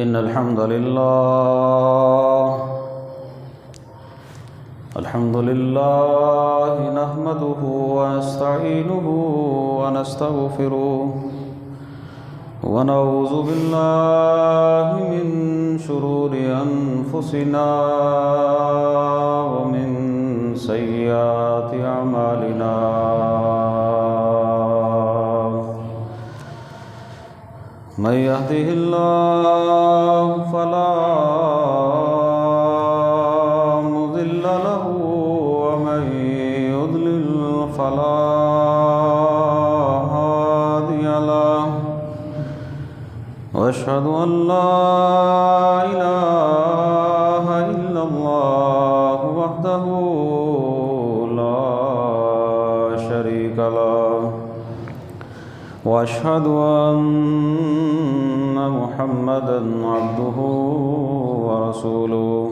إن الحمد لله نحمده ونستعينه ونستغفره ونعوذ بالله من شرور أنفسنا ومن سيئات أعمالنا من يهده الله فلا مضل له ومن يضلل فلا هادي له وأشهد أن لا إله إلا الله وحده لا شريك له وأشهد أن محمدًا عبده ورسوله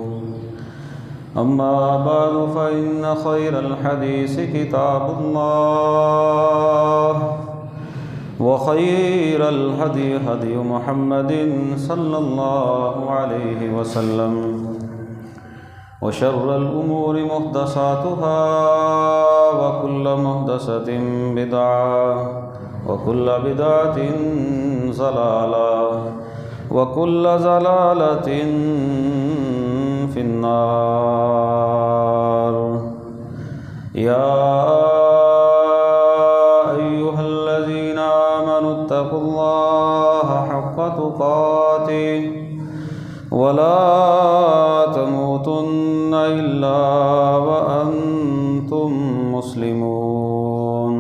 أما بعد فإن خير الحديث كتاب الله وخير الهدي هدي محمد صلى الله عليه وسلم وشر الأمور محدثاتها وكل محدثة بدعة وكل بدعة ضلالة وكل ضلالة في النار يا أيها الذين آمنوا اتقوا الله حق تقاته ولا تموتن إلا وأنتم مسلمون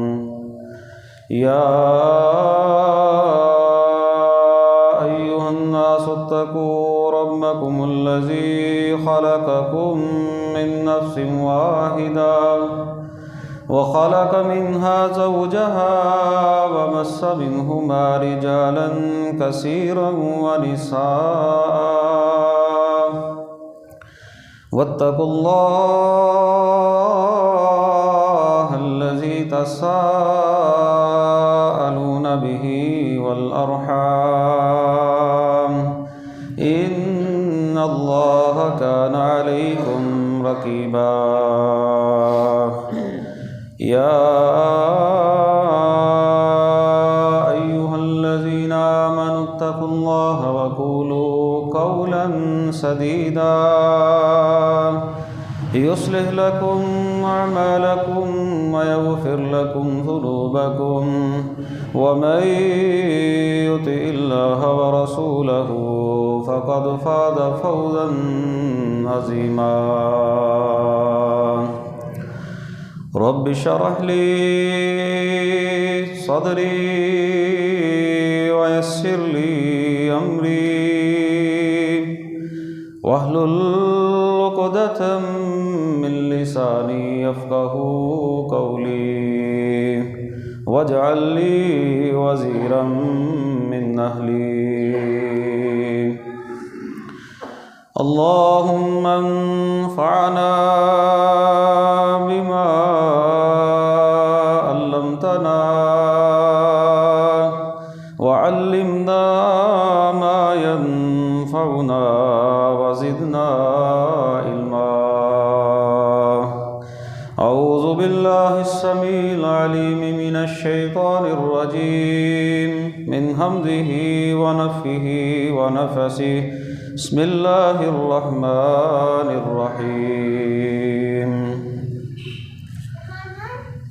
يا أيها الناس اتقوا ربكم الذي خلقكم من نفس واحدة وخلق منها زوجها وبث منهما رجالا كثيرا ونساء واتقوا الله الذي تساءلون به والأرحام إن الله كان عليكم رقيبا يا أيها الذين آمنوا اتقوا الله وقولوا قولا سديدا يصلح لكم أعمالكم ويغفر لكم ذنوبكم ومن يطع الله ورسوله فقد فاز فوزا عظيما رب اشرح لي صدري ويسر لي أمري واحلل عقدة من لساني يفقهوا قولي واجعل لي وزيرا من أهلي اللهم انفعنا بما علمتنا وعلمنا ما ينفعنا وزدنا علما أعوذ بالله السميع العليم من الشيطان الرجيم من همزه ونفخه ونفثه بسم الله الرحمن الرحيم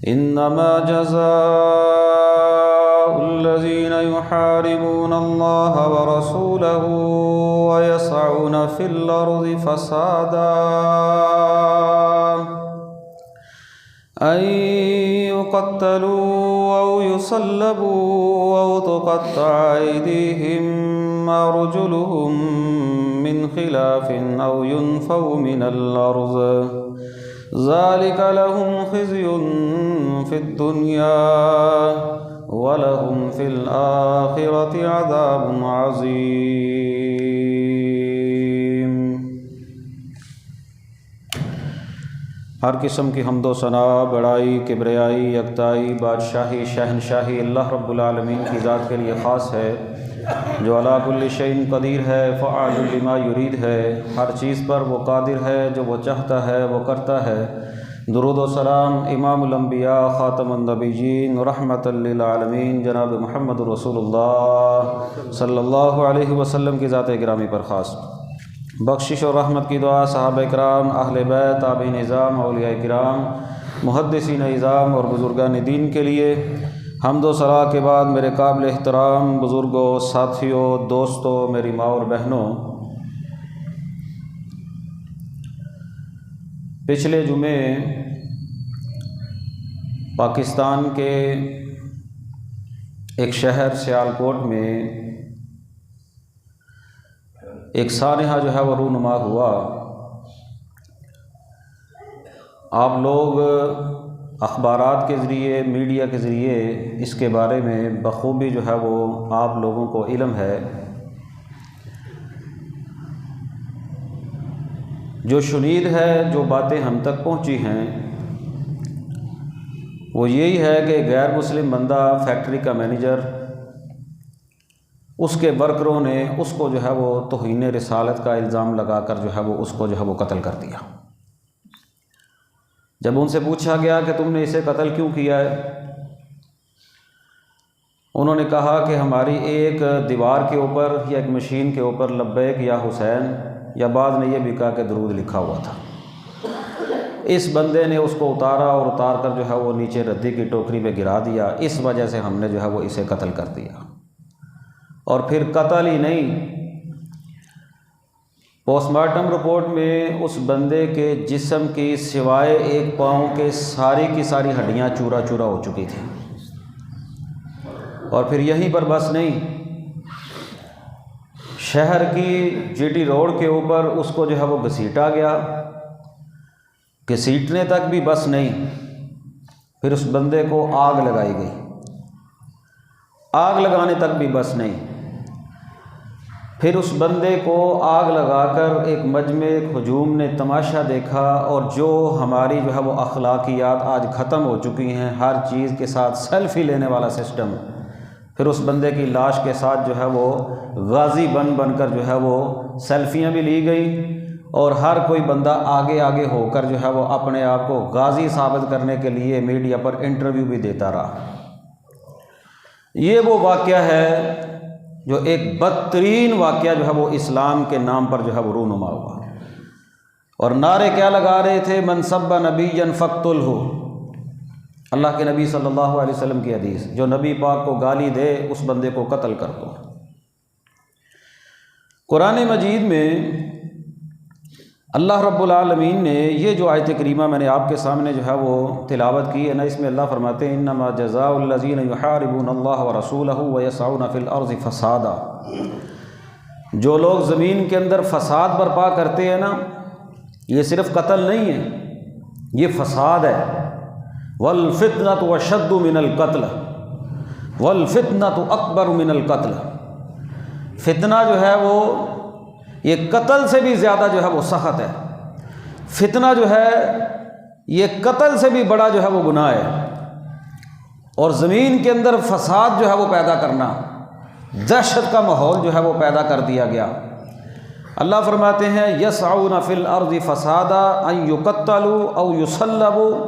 إنما جزاء الذين يحاربون الله ورسوله ويسعون في الأرض فسادا أن يقتلوا أو يصلبوا أو تقطع أيديهم وأرجلهم من خلاف أو ينفوا من الأرض ذلك لهم خزي في الدنيا ولهم في الآخرة عذاب عظيم ہر قسم کی حمد و ثنا، بڑائی، کبریائی، یکتائی، بادشاہی، شہنشاہی اللہ رب العالمین کی ذات کے لیے خاص ہے، جو علی کل شیء قدیر ہے، فعال لما یرید ہے، ہر چیز پر وہ قادر ہے، جو وہ چاہتا ہے وہ کرتا ہے۔ درود و سلام امام الانبیاء خاتم النبیین رحمۃ للعالمین جناب محمد رسول اللہ صلی اللہ علیہ وسلم کی ذات گرامی پر خاص۔ بخشش اور رحمت کی دعا صحابہ کرام، اہل بیت، تابعین نظام، اولیاء کرام، محدثین اعظام اور بزرگان دین کے لیے۔ حمد و ثنا کے بعد میرے قابل احترام بزرگوں، ساتھیوں، دوستوں، میری ماں اور بہنوں، پچھلے جمعے پاکستان کے ایک شہر سیالکوٹ میں ایک سانحہ جو ہے وہ رونما ہوا۔ آپ لوگ اخبارات کے ذریعے، میڈیا کے ذریعے اس کے بارے میں بخوبی جو ہے وہ آپ لوگوں کو علم ہے۔ جو شنید ہے، جو باتیں ہم تک پہنچی ہیں، وہ یہی ہے کہ غیر مسلم بندہ، فیکٹری کا مینیجر، اس کے ورکروں نے اس کو جو ہے وہ توہین رسالت کا الزام لگا کر جو ہے وہ اس کو جو ہے وہ قتل کر دیا۔ جب ان سے پوچھا گیا کہ تم نے اسے قتل کیوں کیا ہے، انہوں نے کہا کہ ہماری ایک دیوار کے اوپر یا ایک مشین کے اوپر لبیک یا حسین، یا بعض نے یہ بھی کہا کہ درود لکھا ہوا تھا۔ اس بندے نے اس کو اتارا اور اتار کر جو ہے وہ نیچے ردی کی ٹوکری میں گرا دیا، اس وجہ سے ہم نے جو ہے وہ اسے قتل کر دیا۔ اور پھر قتل ہی نہیں، پوسٹ مارٹم رپورٹ میں اس بندے کے جسم کی سوائے ایک پاؤں کے ساری کی ساری ہڈیاں چورا چورا ہو چکی تھیں۔ اور پھر یہیں پر بس نہیں، شہر کی جی ٹی روڈ کے اوپر اس کو جو ہے وہ گھسیٹا گیا۔ گھسیٹنے تک بھی بس نہیں، پھر اس بندے کو آگ لگائی گئی۔ آگ لگانے تک بھی بس نہیں، پھر اس بندے کو آگ لگا کر ایک مجمع، ایک ہجوم نے تماشا دیکھا، اور جو ہماری جو ہے وہ اخلاقیات آج ختم ہو چکی ہیں، ہر چیز کے ساتھ سیلفی لینے والا سسٹم، پھر اس بندے کی لاش کے ساتھ جو ہے وہ غازی بن بن کر جو ہے وہ سیلفیاں بھی لی گئی، اور ہر کوئی بندہ آگے آگے ہو کر جو ہے وہ اپنے آپ کو غازی ثابت کرنے کے لیے میڈیا پر انٹرویو بھی دیتا رہا۔ یہ وہ واقعہ ہے جو ایک بدترین واقعہ جو ہے وہ اسلام کے نام پر جو ہے وہ رونما ہوا۔ اور نعرے کیا لگا رہے تھے؟ من سب نبیا فاقتلہ، اللہ کے نبی صلی اللہ علیہ وسلم کی حدیث، جو نبی پاک کو گالی دے اس بندے کو قتل کر دو۔ قرآن مجید میں اللہ رب العالمین نے یہ جو آیت کریمہ میں نے آپ کے سامنے جو ہے وہ تلاوت کی ہے نا، اس میں اللہ فرماتے ہیں انما جزاء الذین یحاربون اللہ ورسولہ ویسعون فی الارض فسادا، جو لوگ زمین کے اندر فساد برپا کرتے ہیں نا، یہ صرف قتل نہیں ہے، یہ فساد ہے۔ والفتنۃ اشد من القتل والفتنۃ اکبر من القتل، فتنہ جو ہے وہ یہ قتل سے بھی زیادہ جو ہے وہ سخت ہے۔ فتنہ جو ہے یہ قتل سے بھی بڑا جو ہے وہ گناہ ہے۔ اور زمین کے اندر فساد جو ہے وہ پیدا کرنا، دہشت کا ماحول جو ہے وہ پیدا کر دیا گیا۔ اللہ فرماتے ہیں یسعون فی الارض فسادا ان یقتلوا او یصلبوا،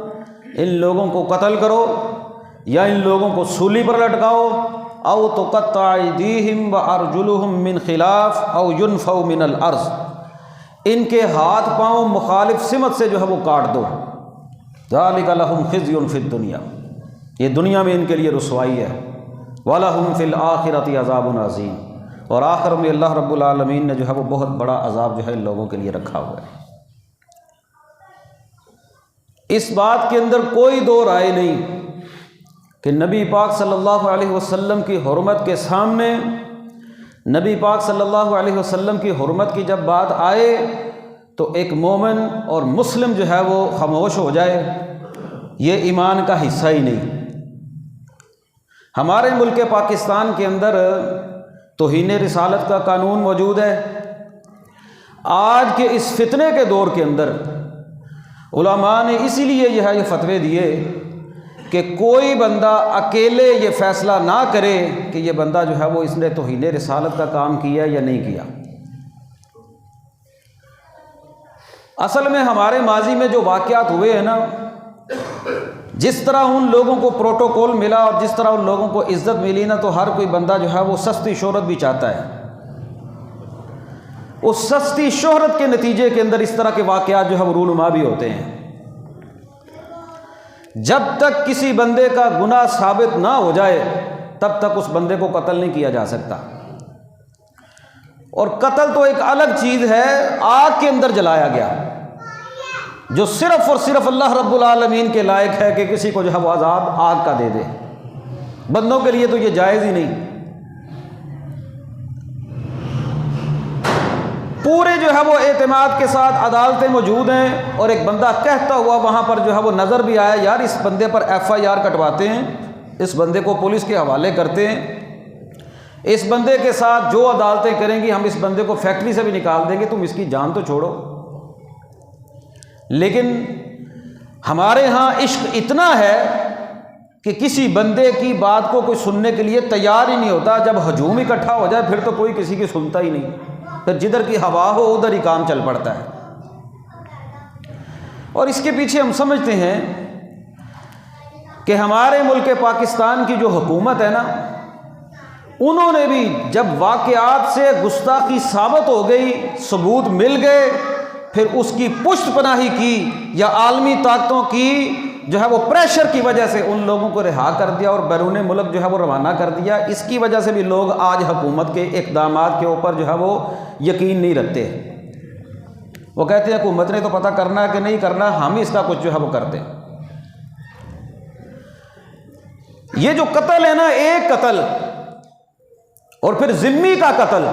ان لوگوں کو قتل کرو یا ان لوگوں کو سولی پر لٹکاؤ، او تقطع ایدیہم وارجلہم من خلاف او ینفوا من الارض، ان کے ہاتھ پاؤں مخالف سمت سے جو ہے وہ کاٹ دو۔ ذالک لہم خزی فی الدنیا، یہ دنیا میں ان کے لیے رسوائی ہے۔ وَلَهُمْ فِي الْآخِرَةِ عَذَابٌ عَظِيمٌ، اور آخر میں اللہ رب العالمین نے جو ہے وہ بہت بڑا عذاب جو ہے ان لوگوں کے لیے رکھا ہوا ہے۔ اس بات کے اندر کوئی دو رائے نہیں کہ نبی پاک صلی اللہ علیہ وسلم کی حرمت کے سامنے، نبی پاک صلی اللہ علیہ وسلم کی حرمت کی جب بات آئے تو ایک مومن اور مسلم جو ہے وہ خاموش ہو جائے، یہ ایمان کا حصہ ہی نہیں۔ ہمارے ملک پاکستان کے اندر توہین رسالت کا قانون موجود ہے۔ آج کے اس فتنے کے دور کے اندر علماء نے اسی لیے یہ فتوے دیے کہ کوئی بندہ اکیلے یہ فیصلہ نہ کرے کہ یہ بندہ جو ہے وہ اس نے توہین رسالت کا کام کیا یا نہیں کیا۔ اصل میں ہمارے ماضی میں جو واقعات ہوئے ہیں نا، جس طرح ان لوگوں کو پروٹوکول ملا اور جس طرح ان لوگوں کو عزت ملی نا، تو ہر کوئی بندہ جو ہے وہ سستی شہرت بھی چاہتا ہے۔ اس سستی شہرت کے نتیجے کے اندر اس طرح کے واقعات جو ہے وہ رونما بھی ہوتے ہیں۔ جب تک کسی بندے کا گناہ ثابت نہ ہو جائے تب تک اس بندے کو قتل نہیں کیا جا سکتا، اور قتل تو ایک الگ چیز ہے، آگ کے اندر جلایا گیا، جو صرف اور صرف اللہ رب العالمین کے لائق ہے کہ کسی کو جو ہے وہ عذاب آگ کا دے دے۔ بندوں کے لیے تو یہ جائز ہی نہیں۔ پورے جو ہے وہ اعتماد کے ساتھ عدالتیں موجود ہیں، اور ایک بندہ کہتا ہوا وہاں پر جو ہے وہ نظر بھی آیا، یار اس بندے پر FIR کٹواتے ہیں، اس بندے کو پولیس کے حوالے کرتے ہیں، اس بندے کے ساتھ جو عدالتیں کریں گی ہم اس بندے کو فیکٹری سے بھی نکال دیں گے، تم اس کی جان تو چھوڑو۔ لیکن ہمارے ہاں عشق اتنا ہے کہ کسی بندے کی بات کو کوئی سننے کے لیے تیار ہی نہیں ہوتا۔ جب ہجوم اکٹھا ہو جائے پھر تو کوئی کسی کی سنتا ہی نہیں، پھر جدھر کی ہوا ہو ادھر ہی کام چل پڑتا ہے۔ اور اس کے پیچھے ہم سمجھتے ہیں کہ ہمارے ملک پاکستان کی جو حکومت ہے نا، انہوں نے بھی جب واقعات سے گستاخی ثابت ہو گئی، ثبوت مل گئے، پھر اس کی پشت پناہی کی یا عالمی طاقتوں کی جو ہے وہ پریشر کی وجہ سے ان لوگوں کو رہا کر دیا اور بیرون ملک جو ہے وہ روانہ کر دیا۔ اس کی وجہ سے بھی لوگ آج حکومت کے اقدامات کے اوپر جو ہے وہ یقین نہیں رکھتے۔ وہ کہتے ہیں حکومت نے تو پتہ کرنا ہے کہ نہیں کرنا، ہم اس کا کچھ جو ہے وہ کرتے ہیں۔ یہ جو قتل ہے نا، ایک قتل اور پھر ذمی کا قتل،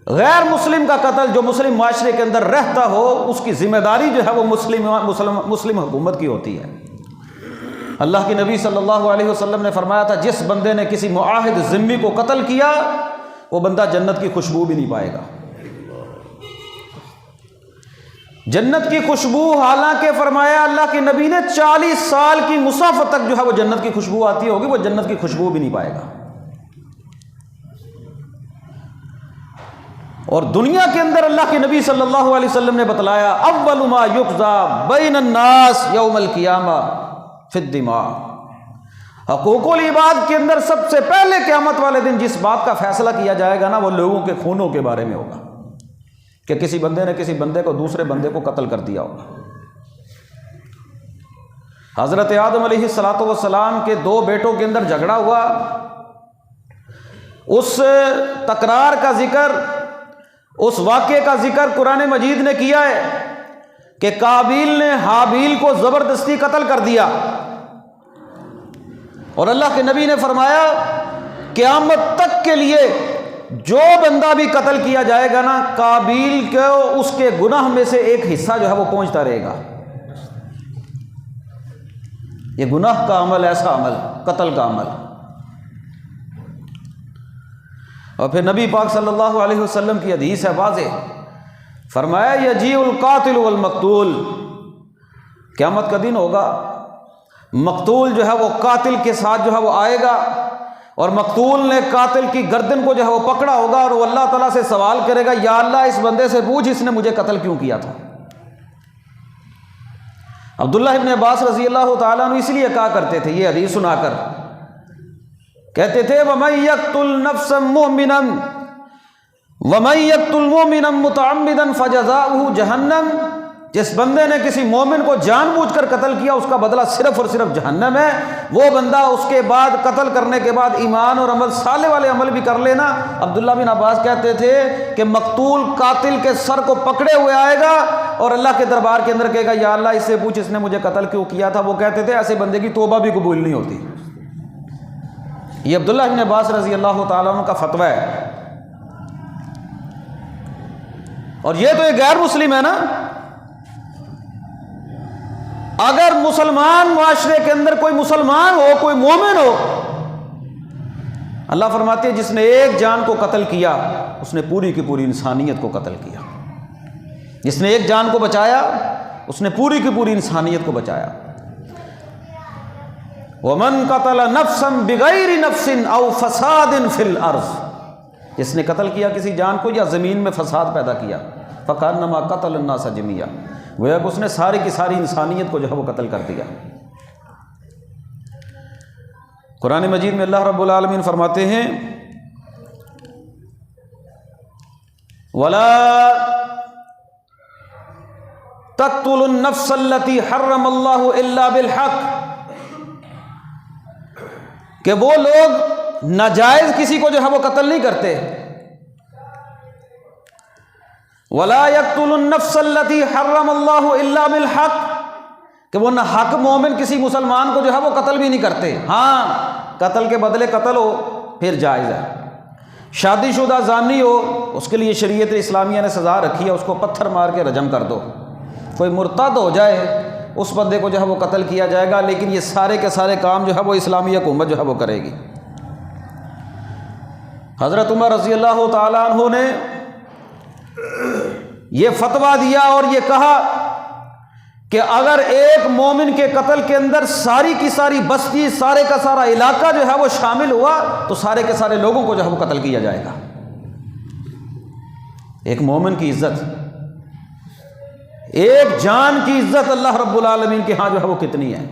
غیر مسلم کا قتل جو مسلم معاشرے کے اندر رہتا ہو، اس کی ذمہ داری جو ہے وہ مسلم حکومت کی ہوتی ہے۔ اللہ کے نبی صلی اللہ علیہ وسلم نے فرمایا تھا، جس بندے نے کسی معاہد ذمی کو قتل کیا وہ بندہ جنت کی خوشبو بھی نہیں پائے گا۔ جنت کی خوشبو، حالانکہ فرمایا اللہ کے نبی نے 40 سال کی مسافت تک جو ہے وہ جنت کی خوشبو آتی ہوگی، وہ جنت کی خوشبو بھی نہیں پائے گا۔ اور دنیا کے اندر اللہ کے نبی صلی اللہ علیہ وسلم نے بتلایا، اول ما یقضی بین الناس یوم القیامہ فی الدماء، حقوق العباد کے اندر سب سے پہلے قیامت والے دن جس بات کا فیصلہ کیا جائے گا نا، وہ لوگوں کے خونوں کے بارے میں ہوگا، کہ کسی بندے نے کسی بندے کو دوسرے بندے کو قتل کر دیا ہوگا۔ حضرت آدم علیہ السلام کے 2 بیٹوں کے اندر جھگڑا ہوا، اس تکرار کا ذکر، اس واقعے کا ذکر قرآن مجید نے کیا ہے کہ قابیل نے حابیل کو زبردستی قتل کر دیا، اور اللہ کے نبی نے فرمایا قیامت تک کے لیے جو بندہ بھی قتل کیا جائے گا نا، قابیل کو اس کے گناہ میں سے ایک حصہ جو ہے وہ پہنچتا رہے گا۔ یہ گناہ کا عمل، ایسا عمل، قتل کا عمل۔ اور پھر نبی پاک صلی اللہ علیہ وسلم کی حدیث ہے واضح، فرمایا یجیء القاتل والمقتول، قیامت کا دن ہوگا، مقتول جو ہے وہ قاتل کے ساتھ جو ہے وہ آئے گا، اور مقتول نے قاتل کی گردن کو جو ہے وہ پکڑا ہوگا، اور وہ اللہ تعالیٰ سے سوال کرے گا، یا اللہ اس بندے سے پوچھ اس نے مجھے قتل کیوں کیا تھا۔ عبداللہ ابن عباس رضی اللہ تعالیٰ عنہ اس لیے کہا کرتے تھے، یہ حدیث سنا کر کہتے تھے، وَمَن يَقْتُلْ نَفْسًا مُؤْمِنًا وَمَن يَقْتُلْ مُؤْمِنًا مُتَعَمِّدًا فَجَزَاؤُهُ جَهَنَّمُ، جس بندے نے کسی مومن کو جان بوجھ کر قتل کیا اس کا بدلہ صرف اور صرف جہنم ہے۔ وہ بندہ اس کے بعد قتل کرنے کے بعد ایمان اور عمل صالح والے عمل بھی کر لینا۔ عبداللہ بن عباس کہتے تھے کہ مقتول قاتل کے سر کو پکڑے ہوئے آئے گا اور اللہ کے دربار کے اندر کہے گا، یا اللہ اس سے پوچھ اس نے مجھے قتل کیوں کیا تھا۔ وہ کہتے تھے ایسے بندے کی توبہ بھی قبول نہیں ہوتی۔ یہ عبداللہ بن عباس رضی اللہ تعالیٰ عنہ کا فتویٰ ہے، اور یہ تو ایک غیر مسلم ہے نا۔ اگر مسلمان معاشرے کے اندر کوئی مسلمان ہو، کوئی مومن ہو، اللہ فرماتے ہیں جس نے ایک جان کو قتل کیا اس نے پوری کی پوری انسانیت کو قتل کیا۔ جس نے ایک جان کو بچایا اس نے پوری کی پوری انسانیت کو بچایا۔ ومن قتل نفسا بغیر نفس او فساد فی الارض، جس نے قتل کیا کسی جان کو یا زمین میں فساد پیدا کیا، فکانما قتل الناس جميعا، گویا کہ اس نے ساری کی ساری انسانیت کو جو ہے وہ قتل کر دیا۔ قرآن مجید میں اللہ رب العالمین فرماتے ہیں وَلَا تَقْتُلُوا النَّفْسَ الَّتِي حَرَّمَ اللَّهُ إِلَّا بِالْحَقِّ، کہ وہ لوگ ناجائز کسی کو جو ہے وہ قتل نہیں کرتے۔ وَلَا يَقْتُلُوا النَّفْسَ الَّتِي حَرَّمَ اللَّهُ إِلَّا بِالْحَقِّ، کہ وہ ناحق مومن کسی مسلمان کو جو ہے وہ قتل بھی نہیں کرتے۔ ہاں قتل کے بدلے قتل ہو پھر جائز ہے۔ شادی شدہ زانی ہو اس کے لیے شریعت اسلامیہ نے سزا رکھی ہے، اس کو پتھر مار کے رجم کر دو۔ کوئی مرتد ہو جائے اس بندے کو جو ہے وہ قتل کیا جائے گا، لیکن یہ سارے کے سارے کام جو ہے وہ اسلامی حکومت جو ہے وہ کرے گی۔ حضرت عمر رضی اللہ تعالیٰ عنہ نے یہ فتویٰ دیا اور یہ کہا کہ اگر ایک مومن کے قتل کے اندر ساری کی ساری بستی، سارے کا سارا علاقہ جو ہے وہ شامل ہوا تو سارے کے سارے لوگوں کو جو ہے وہ قتل کیا جائے گا۔ ایک مومن کی عزت، ایک جان کی عزت اللہ رب العالمین کے ہاں جو ہے وہ کتنی ہے۔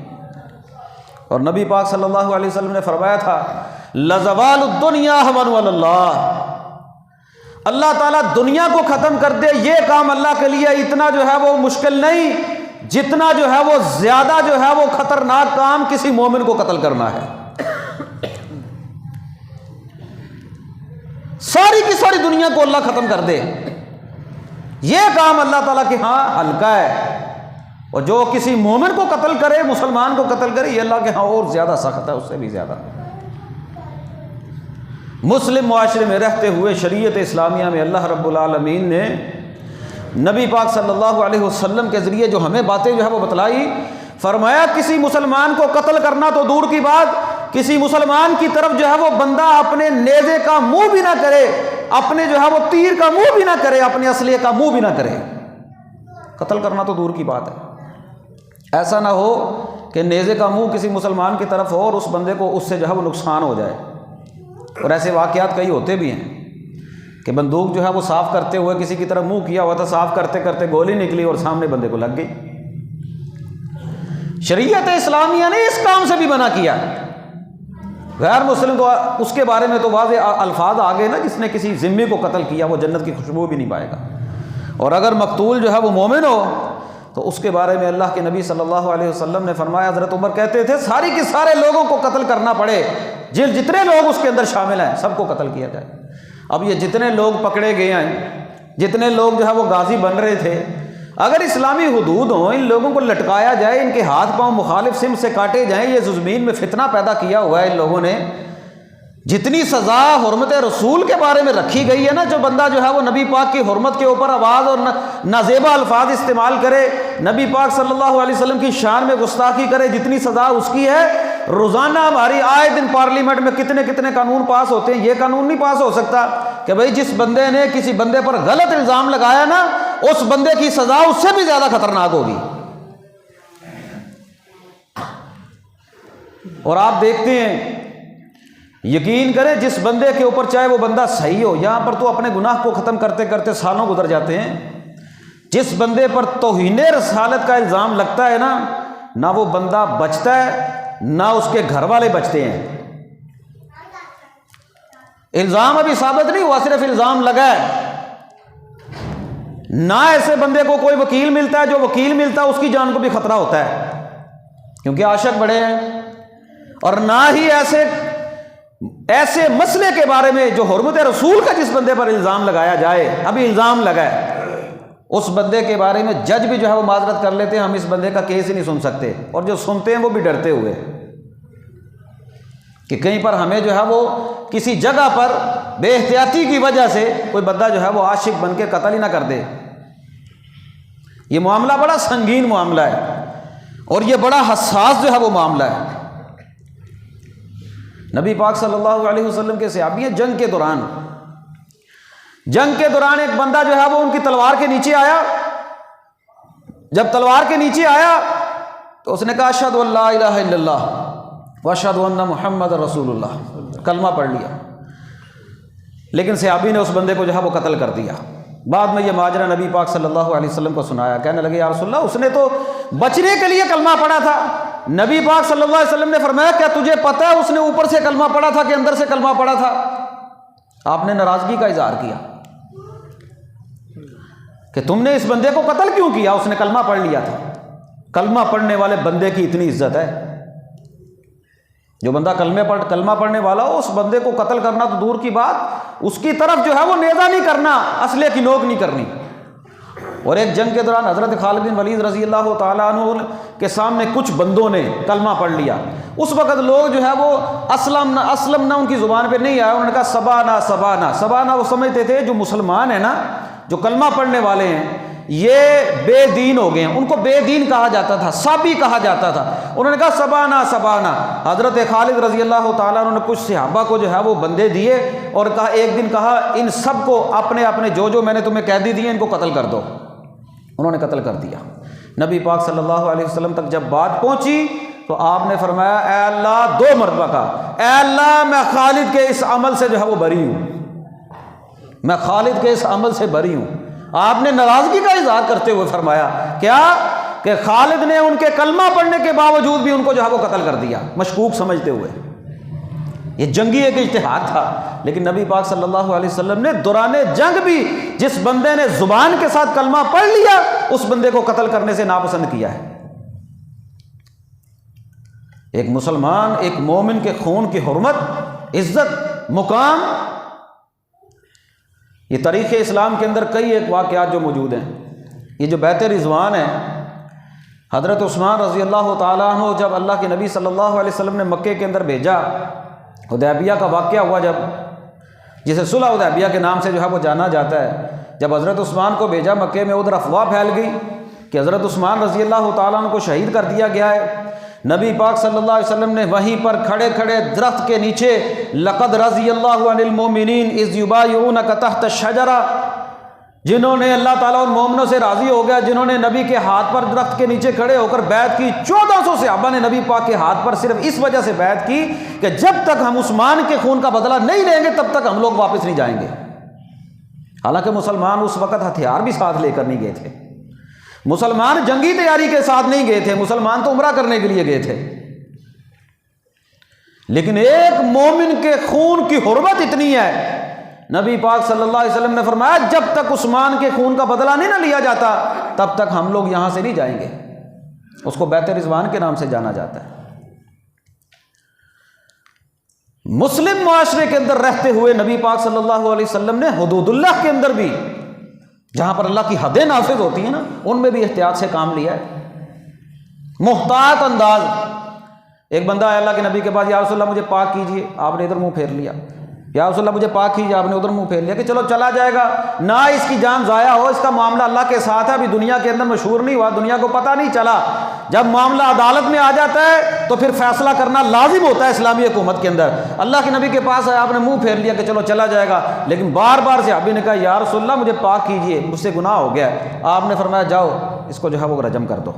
اور نبی پاک صلی اللہ علیہ وسلم نے فرمایا تھا لزوال الدنیا اهون علی اللہ، اللہ تعالیٰ دنیا کو ختم کر دے یہ کام اللہ کے لیے اتنا جو ہے وہ مشکل نہیں جتنا جو ہے وہ زیادہ جو ہے وہ خطرناک کام کسی مومن کو قتل کرنا ہے۔ ساری کی ساری دنیا کو اللہ ختم کر دے یہ کام اللہ تعالیٰ کے ہاں ہلکا ہے، اور جو کسی مومن کو قتل کرے، مسلمان کو قتل کرے، یہ اللہ کے ہاں اور زیادہ سخت ہے، اس سے بھی زیادہ۔ مسلم معاشرے میں رہتے ہوئے شریعت اسلامیہ میں اللہ رب العالمین نے نبی پاک صلی اللہ علیہ وسلم کے ذریعے جو ہمیں باتیں جو ہے وہ بتلائی، فرمایا کسی مسلمان کو قتل کرنا تو دور کی بات، کسی مسلمان کی طرف جو ہے وہ بندہ اپنے نیزے کا منہ بھی نہ کرے، اپنے جو ہے وہ تیر کا منہ بھی نہ کرے، اپنے اسلحے کا منہ بھی نہ کرے۔ قتل کرنا تو دور کی بات ہے، ایسا نہ ہو کہ نیزے کا منہ کسی مسلمان کی طرف ہو اور اس بندے کو اس سے جو ہے وہ نقصان ہو جائے۔ اور ایسے واقعات کئی ہوتے بھی ہیں کہ بندوق جو ہے وہ صاف کرتے ہوئے کسی کی طرف منہ کیا ہوا تھا، صاف کرتے کرتے گولی نکلی اور سامنے بندے کو لگ گئی۔ شریعت اسلامیہ نے اس کام سے بھی منع کیا۔ غیر مسلم تو اس کے بارے میں تو واضح الفاظ آ گئے نا، جس نے کسی ذمہ کو قتل کیا وہ جنت کی خوشبو بھی نہیں پائے گا، اور اگر مقتول جو ہے وہ مومن ہو تو اس کے بارے میں اللہ کے نبی صلی اللہ علیہ وسلم نے فرمایا، حضرت عمر کہتے تھے ساری کے سارے لوگوں کو قتل کرنا پڑے، جتنے لوگ اس کے اندر شامل ہیں سب کو قتل کیا جائے۔ اب یہ جتنے لوگ پکڑے گئے ہیں، جتنے لوگ جو ہے وہ غازی بن رہے تھے، اگر اسلامی حدود ہوں، ان لوگوں کو لٹکایا جائے، ان کے ہاتھ پاؤں مخالف سمت سے کاٹے جائیں، یہ زمین میں فتنہ پیدا کیا ہوا ہے ان لوگوں نے۔ جتنی سزا حرمت رسول کے بارے میں رکھی گئی ہے نا، جو بندہ جو ہے وہ نبی پاک کی حرمت کے اوپر آواز اور نازیبا الفاظ استعمال کرے، نبی پاک صلی اللہ علیہ وسلم کی شان میں گستاخی کرے، جتنی سزا اس کی ہے، روزانہ ہماری آئے دن پارلیمنٹ میں کتنے کتنے قانون پاس ہوتے ہیں، یہ قانون نہیں پاس ہو سکتا کہ بھئی جس بندے نے کسی بندے پر غلط الزام لگایا نا، اس بندے کی سزا اس سے بھی زیادہ خطرناک ہوگی۔ اور آپ دیکھتے ہیں، یقین کریں جس بندے کے اوپر چاہے وہ بندہ صحیح ہو، یہاں پر تو اپنے گناہ کو ختم کرتے کرتے سالوں گزر جاتے ہیں، جس بندے پر توہین رسالت کا الزام لگتا ہے نا، نہ وہ بندہ بچتا ہے نہ اس کے گھر والے بچتے ہیں۔ الزام ابھی ثابت نہیں ہوا، صرف الزام لگا ہے، نہ ایسے بندے کو کوئی وکیل ملتا ہے، جو وکیل ملتا ہے اس کی جان کو بھی خطرہ ہوتا ہے کیونکہ عاشق بڑے ہیں، اور نہ ہی ایسے مسئلے کے بارے میں جو حرمت رسول کا جس بندے پر الزام لگایا جائے، ابھی الزام لگا ہے، اس بندے کے بارے میں جج بھی جو ہے وہ معذرت کر لیتے ہیں، ہم اس بندے کا کیس ہی نہیں سن سکتے، اور جو سنتے ہیں وہ بھی ڈرتے ہوئے کہ کہیں پر ہمیں جو ہے وہ کسی جگہ پر بے احتیاطی کی وجہ سے کوئی بندہ جو ہے وہ عاشق بن کے قتل ہی نہ کر دے۔ یہ معاملہ بڑا سنگین معاملہ ہے اور یہ بڑا حساس جو ہے وہ معاملہ ہے۔ نبی پاک صلی اللہ علیہ وسلم کے صحابی ہیں، جنگ کے دوران ایک بندہ جو ہے وہ ان کی تلوار کے نیچے آیا، جب تلوار کے نیچے آیا تو اس نے کہا اشہد ان لا الہ الا اللہ، واشہد ان محمد رسول اللہ، کلمہ پڑھ لیا، لیکن صحابی نے اس بندے کو جو ہے وہ قتل کر دیا۔ بعد میں یہ ماجرا نبی پاک صلی اللہ علیہ وسلم کو سنایا، کہنے لگے یا رسول اللہ اس نے تو بچنے کے لیے کلمہ پڑھا تھا۔ نبی پاک صلی اللہ علیہ وسلم نے فرمایا کیا تجھے پتہ ہے اس نے اوپر سے کلمہ پڑھا تھا کہ اندر سے کلمہ پڑھا تھا؟ آپ نے ناراضگی کا اظہار کیا کہ تم نے اس بندے کو قتل کیوں کیا، اس نے کلمہ پڑھ لیا تھا۔ کلمہ پڑھنے والے بندے کی اتنی عزت ہے، جو بندہ کلمہ پڑھنے والا ہو اس بندے کو قتل کرنا تو دور کی بات، اس کی طرف جو ہے وہ نیزہ نہیں کرنا، اسلحے کی نوک نہیں کرنی۔ اور ایک جنگ کے دوران حضرت خالد بن ولید رضی اللہ تعالیٰ عنہ کے سامنے کچھ بندوں نے کلمہ پڑھ لیا۔ اس وقت لوگ جو ہے وہ اسلم ان کی زبان پہ نہیں آیا، انہوں نے کہا سبانا سبانا سبانا۔ وہ سمجھتے تھے جو مسلمان ہیں نا، جو کلمہ پڑھنے والے ہیں، یہ بے دین ہو گئے ہیں، ان کو بے دین کہا جاتا تھا، سابی کہا جاتا تھا۔ انہوں نے کہا سبانا سبانا۔ حضرت خالد رضی اللہ تعالیٰ عنہ نے کچھ صحابہ کو جو ہے وہ بندے دیے اور کہا، ایک دن کہا ان سب کو اپنے اپنے جو میں نے تمہیں قیدی دیے ان کو قتل کر دو۔ انہوں نے قتل کر دیا۔ نبی پاک صلی اللہ علیہ وسلم تک جب بات پہنچی تو آپ نے فرمایا اے اللہ، 2 مرتبہ کہا، اے اللہ میں خالد کے اس عمل سے جو ہے وہ بری ہوں، میں خالد کے اس عمل سے بری ہوں۔ آپ نے ناراضگی کا اظہار کرتے ہوئے فرمایا کیا کہ خالد نے ان کے کلمہ پڑھنے کے باوجود بھی ان کو جو ہے وہ قتل کر دیا، مشکوک سمجھتے ہوئے۔ یہ جنگی ایک اجتہاد تھا، لیکن نبی پاک صلی اللہ علیہ وسلم نے دوران جنگ بھی جس بندے نے زبان کے ساتھ کلمہ پڑھ لیا اس بندے کو قتل کرنے سے ناپسند کیا ہے۔ ایک مسلمان، ایک مومن کے خون کی حرمت، عزت، مقام، یہ تاریخ اسلام کے اندر کئی ایک واقعات جو موجود ہیں۔ یہ جو بیعت رضوان ہے، حضرت عثمان رضی اللہ تعالیٰ عنہ جب اللہ کے نبی صلی اللہ علیہ وسلم نے مکے کے اندر بھیجا، حدیبیہ کا واقعہ ہوا جب، جسے صلح حدیبیہ کے نام سے جو ہے وہ جانا جاتا ہے، جب حضرت عثمان کو بھیجا مکے میں، ادھر افواہ پھیل گئی کہ حضرت عثمان رضی اللہ تعالیٰ عنہ کو شہید کر دیا گیا ہے۔ نبی پاک صلی اللہ علیہ وسلم نے وہیں پر کھڑے کھڑے درخت کے نیچے لقد رضی اللہ عن المؤمنین اذ یبایعونک تحت الشجرہ، جنہوں نے اللہ تعالیٰ ان مومنوں سے راضی ہو گیا جنہوں نے نبی کے ہاتھ پر درخت کے نیچے کھڑے ہو کر بیعت کی۔ 1400 صحابہ نے نبی پاک کے ہاتھ پر صرف اس وجہ سے بیعت کی کہ جب تک ہم عثمان کے خون کا بدلہ نہیں لیں گے تب تک ہم لوگ واپس نہیں جائیں گے۔ حالانکہ مسلمان اس وقت ہتھیار بھی ساتھ لے کر نہیں گئے تھے، مسلمان جنگی تیاری کے ساتھ نہیں گئے تھے، مسلمان تو عمرہ کرنے کے لیے گئے تھے، لیکن ایک مومن کے خون کی حرمت اتنی ہے، نبی پاک صلی اللہ علیہ وسلم نے فرمایا جب تک عثمان کے خون کا بدلہ نہیں نہ لیا جاتا تب تک ہم لوگ یہاں سے نہیں جائیں گے۔ اس کو بیعت رضوان کے نام سے جانا جاتا ہے۔ مسلم معاشرے کے اندر رہتے ہوئے نبی پاک صلی اللہ علیہ وسلم نے حدود اللہ کے اندر بھی، جہاں پر اللہ کی حدیں نافذ ہوتی ہیں نا، ان میں بھی احتیاط سے کام لیا ہے، محتاط انداز۔ ایک بندہ آیا اللہ کے نبی کے پاس، یا رسول اللہ مجھے پاک کیجئے، آپ نے ادھر منہ پھیر لیا، یا رسول اللہ مجھے پاک کیجئے، آپ نے ادھر منہ پھیر لیا کہ چلو چلا جائے گا، نہ اس کی جان ضائع ہو، اس کا معاملہ اللہ کے ساتھ ہے، ابھی دنیا کے اندر مشہور نہیں ہوا، دنیا کو پتہ نہیں چلا۔ جب معاملہ عدالت میں آ جاتا ہے تو پھر فیصلہ کرنا لازم ہوتا ہے اسلامی حکومت کے اندر۔ اللہ کے نبی کے پاس آیا، آپ نے منہ پھیر لیا کہ چلو چلا جائے گا، لیکن بار بار صحابی نے کہا یا رسول اللہ مجھے پاک کیجئے، مجھ سے گناہ ہو گیا ہے۔ آپ نے فرمایا جاؤ اس کو جو ہے وہ رجم کر دو،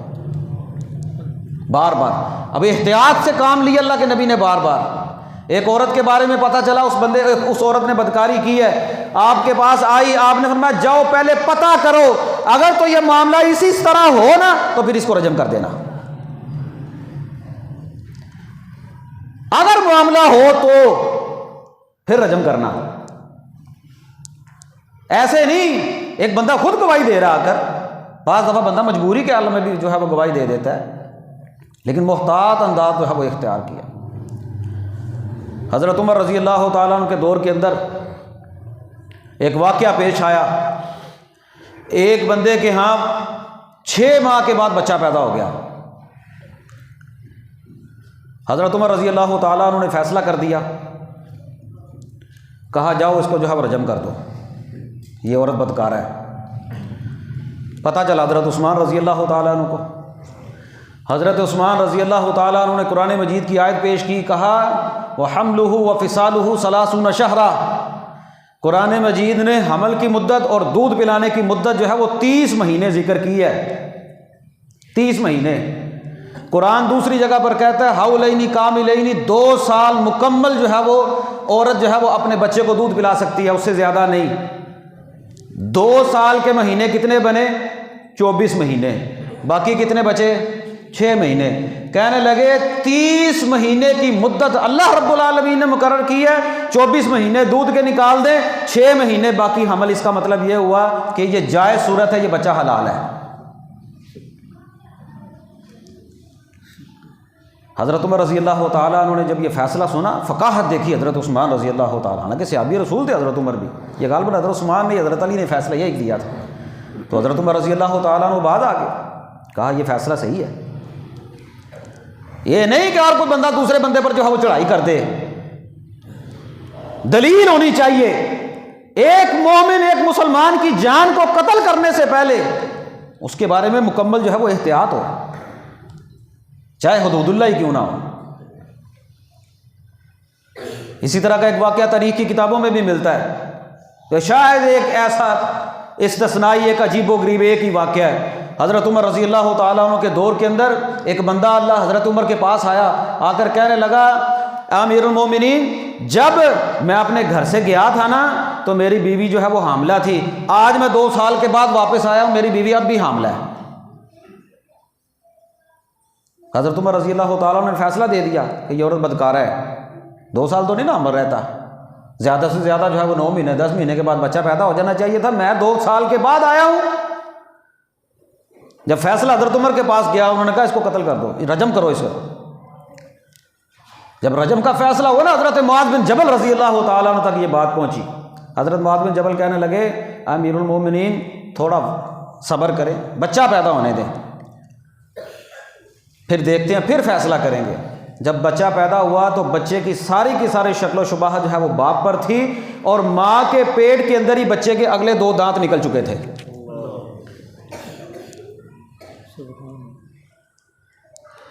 بار بار۔ اب احتیاط سے کام لیا اللہ کے نبی نے بار بار۔ ایک عورت کے بارے میں پتہ چلا، اس عورت نے بدکاری کی ہے، آپ کے پاس آئی، آپ نے فرمایا جاؤ پہلے پتہ کرو، اگر تو یہ معاملہ اسی طرح ہو نا تو پھر اس کو رجم کر دینا، اگر معاملہ ہو تو پھر رجم کرنا۔ ایسے نہیں ایک بندہ خود گواہی دے رہا آ کر، بعض دفعہ بندہ مجبوری کے عالم میں بھی جو ہے وہ گواہی دے دیتا ہے، لیکن محتاط انداز جو ہے وہ اختیار کیا۔ حضرت عمر رضی اللہ تعالیٰ عنہ کے دور کے اندر ایک واقعہ پیش آیا، ایک بندے کے ہاں 6 ماہ کے بعد بچہ پیدا ہو گیا۔ حضرت عمر رضی اللہ تعالیٰ عنہ نے فیصلہ کر دیا، کہا جاؤ اس کو جو ہے رجم کر دو، یہ عورت بدکار ہے۔ پتہ چلا حضرت عثمان رضی اللہ تعالیٰ عنہ کو، حضرت عثمان رضی اللہ تعالیٰ عنہ نے قرآن مجید کی آیت پیش کی، کہا وَحَمْلُهُ وَفِصَالُهُ 30 شَهْرًا، قرآن مجید نے حمل کی مدت اور دودھ پلانے کی مدت جو ہے وہ 30 مہینے ذکر کی ہے، 30 مہینے۔ قرآن دوسری جگہ پر کہتا ہے حولین کاملین، 2 سال مکمل جو ہے وہ عورت جو ہے وہ اپنے بچے کو دودھ پلا سکتی ہے، اس سے زیادہ نہیں۔ 2 سال کے مہینے کتنے بنے؟ 24 مہینے، باقی کتنے بچے؟ 6 مہینے۔ کہنے لگے 30 مہینے کی مدت اللہ رب العالمین نے مقرر کی ہے، 24 مہینے دودھ کے نکال دیں، 6 مہینے باقی حمل۔ اس کا مطلب یہ ہوا کہ یہ جائز صورت ہے، یہ بچہ حلال ہے۔ حضرت عمر رضی اللہ تعالیٰ عنہ نے جب یہ فیصلہ سنا، فقاہت دیکھی حضرت عثمان رضی اللہ تعالیٰ عنہ کے، صحابی رسول تھے حضرت عمر بھی، یہ غالباً حضرت عثمان نے حضرت علی نے فیصلہ یہی دیا تھا، تو حضرت عمر رضی اللہ تعالیٰ عنہ بعد آ گئے، کہا یہ فیصلہ صحیح ہے، یہ نہیں کہ اور کوئی بندہ دوسرے بندے پر جو ہے وہ چڑھائی کر دے، دلیل ہونی چاہیے۔ ایک مومن ایک مسلمان کی جان کو قتل کرنے سے پہلے اس کے بارے میں مکمل جو ہے وہ احتیاط ہو، چاہے حدود اللہ ہی کیوں نہ ہو۔ اسی طرح کا ایک واقعہ تاریخ کی کتابوں میں بھی ملتا ہے کہ شاید ایک ایسا استثنائی، ایک عجیب و غریب ایک ہی واقعہ ہے۔ حضرت عمر رضی اللہ تعالیٰ عنہ کے دور کے اندر ایک بندہ اللہ حضرت عمر کے پاس آیا، آ کر کہنے لگا امیر المومنین، جب میں اپنے گھر سے گیا تھا نا تو میری بیوی جو ہے وہ حاملہ تھی، آج میں 2 سال کے بعد واپس آیا ہوں، میری بیوی اب بھی حاملہ ہے۔ حضرت عمر رضی اللہ تعالیٰ عنہ نے فیصلہ دے دیا کہ یہ عورت بدکارہ ہے، 2 سال تو نہیں نا عمر رہتا، زیادہ سے زیادہ جو ہے وہ 9 مہینے 10 مہینے کے بعد بچہ پیدا ہو جانا چاہیے تھا، میں 2 سال کے بعد آیا ہوں۔ جب فیصلہ حضرت عمر کے پاس گیا، انہوں نے کہا اس کو قتل کر دو، رجم کرو اسے۔ جب رجم کا فیصلہ ہوا نا، حضرت معاذ بن جبل رضی اللہ تعالیٰ عنہ تک یہ بات پہنچی۔ حضرت معاذ بن جبل کہنے لگے امیر المومنین تھوڑا صبر کریں، بچہ پیدا ہونے دیں، پھر دیکھتے ہیں، پھر فیصلہ کریں گے۔ جب بچہ پیدا ہوا تو بچے کی ساری شکل و شبہ جو ہے وہ باپ پر تھی، اور ماں کے پیٹ کے اندر ہی بچے کے اگلے 2 دانت نکل چکے تھے۔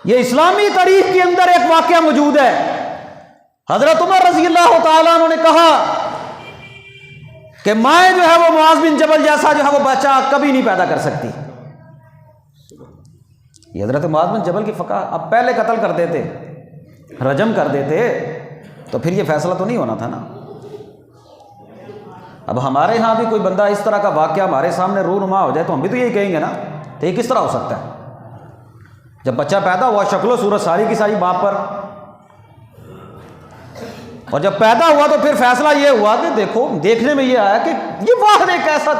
یہ اسلامی تاریخ کے اندر ایک واقعہ موجود ہے۔ حضرت عمر رضی اللہ تعالیٰ عنہ نے کہا کہ مائیں جو ہے وہ معاذ بن جبل جیسا جو ہے وہ بچہ کبھی نہیں پیدا کر سکتی۔ یہ حضرت معاذ بن جبل کی فقہ، اب پہلے قتل کر دیتے، رجم کر دیتے تو پھر یہ فیصلہ تو نہیں ہونا تھا نا۔ اب ہمارے ہاں بھی کوئی بندہ اس طرح کا واقعہ ہمارے سامنے رونما ہو جائے تو ہم بھی تو یہی کہیں گے نا، تو یہ کس طرح ہو سکتا ہے؟ جب بچہ پیدا ہوا شکل و صورت ساری کی ساری باپ پر، اور جب پیدا ہوا تو پھر فیصلہ یہ ہوا کہ دیکھو، دیکھنے میں یہ آیا کہ یہ واحد ایک ایسا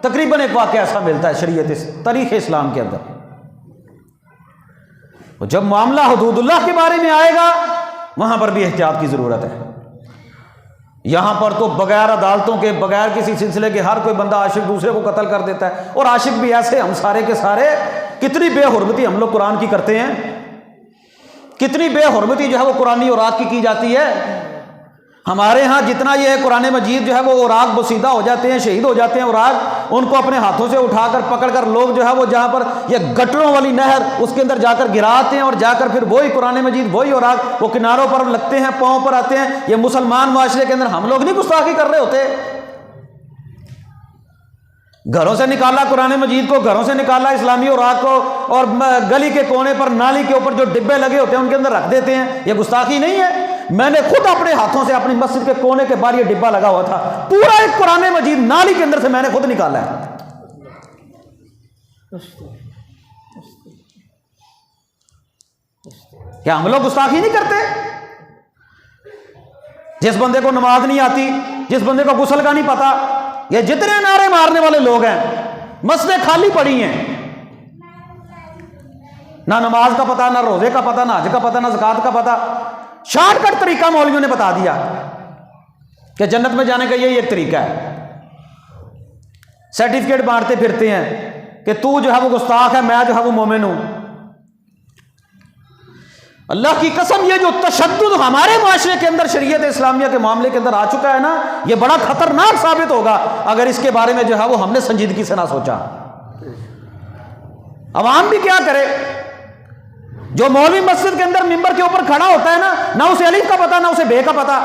تقریباً ایک واقعہ ایسا ملتا ہے شریعت تاریخ اسلام کے اندر، اور جب معاملہ حدود اللہ کے بارے میں آئے گا وہاں پر بھی احتیاط کی ضرورت ہے۔ یہاں پر تو بغیر عدالتوں کے، بغیر کسی سلسلے کے ہر کوئی بندہ عاشق دوسرے کو قتل کر دیتا ہے، اور عاشق بھی ایسے، ہم سارے کے سارے کتنی بے حرمتی ہم لوگ قرآن کی کرتے ہیں، کتنی بے حرمتی جو ہے وہ قرآنی اوراق کی جاتی ہے۔ ہمارے ہاں جتنا یہ ہے قرآن مجید جو ہے وہ اوراق بسیدہ ہو جاتے ہیں، شہید ہو جاتے ہیں اوراق، ان کو اپنے ہاتھوں سے اٹھا کر پکڑ کر لوگ جو ہے وہ جہاں پر یہ گٹروں والی نہر اس کے اندر جا کر گراتے ہیں، اور جا کر پھر وہی قرآن مجید وہی اوراق وہ کناروں پر لگتے ہیں، پاؤں پر آتے ہیں۔ یہ مسلمان معاشرے کے اندر ہم لوگ نہیں گستاخی کر رہے ہوتے؟ گھروں سے نکالا قرآن مجید کو، گھروں سے نکالا اسلامی اوراق کو، اور گلی کے کونے پر نالی کے اوپر جو ڈبے لگے ہوتے ہیں ان کے اندر رکھ دیتے ہیں۔ یہ گستاخی نہیں ہے؟ میں نے خود اپنے ہاتھوں سے اپنی مسجد کے کونے کے باہر یہ ڈبہ لگا ہوا تھا، پورا ایک قرآن مجید نالی کے اندر سے میں نے خود نکالا ہے۔ کیا ہم لوگ گستاخی نہیں کرتے؟ جس بندے کو نماز نہیں آتی، جس بندے کو غسل کا نہیں پتا، یہ جتنے نعرے مارنے والے لوگ ہیں، مسجدیں خالی پڑی ہیں، نہ نماز کا پتا، نہ روزے کا پتا، نہ حج کا پتا، نہ زکوٰۃ کا پتا۔ شارٹ کٹ طریقہ مولویوں نے بتا دیا کہ جنت میں جانے کا یہی ایک طریقہ ہے۔ سرٹیفکیٹ بانٹتے پھرتے ہیں کہ تو جو ہے وہ گستاخ ہے، میں جو ہے وہ مومن ہوں۔ اللہ کی قسم، یہ جو تشدد ہمارے معاشرے کے اندر شریعت اسلامیہ کے معاملے کے اندر آ چکا ہے نا، یہ بڑا خطرناک ثابت ہوگا اگر اس کے بارے میں جو ہے وہ ہم نے سنجیدگی سے نہ سوچا۔ عوام بھی کیا کرے؟ جو مولوی مسجد کے اندر ممبر کے اوپر کھڑا ہوتا ہے نا، نہ اسے الف کا پتا، نہ اسے بے کا پتا،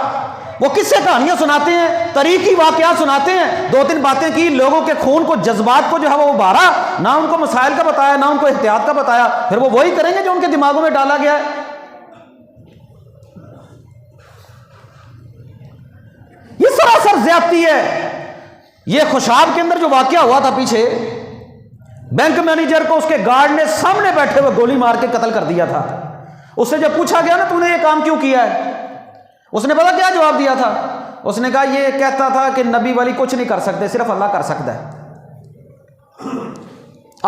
وہ کس سے کہانیاں سناتے ہیں، تاریخی واقعات سناتے ہیں، 2-3 باتیں کی، لوگوں کے خون کو، جذبات کو جو ہے وہ ابھارا، نہ ان کو مسائل کا بتایا، نہ ان کو احتیاط کا بتایا، پھر وہ وہی کریں گے جو ان کے دماغوں میں ڈالا گیا ہے۔ یہ سراسر زیادتی ہے۔ یہ خوشاب کے اندر جو واقعہ ہوا تھا پیچھے، بینک مینیجر کو اس کے گارڈ نے سامنے بیٹھے ہوئے گولی مار کے قتل کر دیا تھا۔ اس سے جب پوچھا گیا نا تو نے یہ کام کیوں کیا ہے، اس نے پتا کیا جواب دیا تھا؟ اس نے کہا یہ کہتا تھا کہ نبی ولی کچھ نہیں کر سکتے، صرف اللہ کر سکتا ہے۔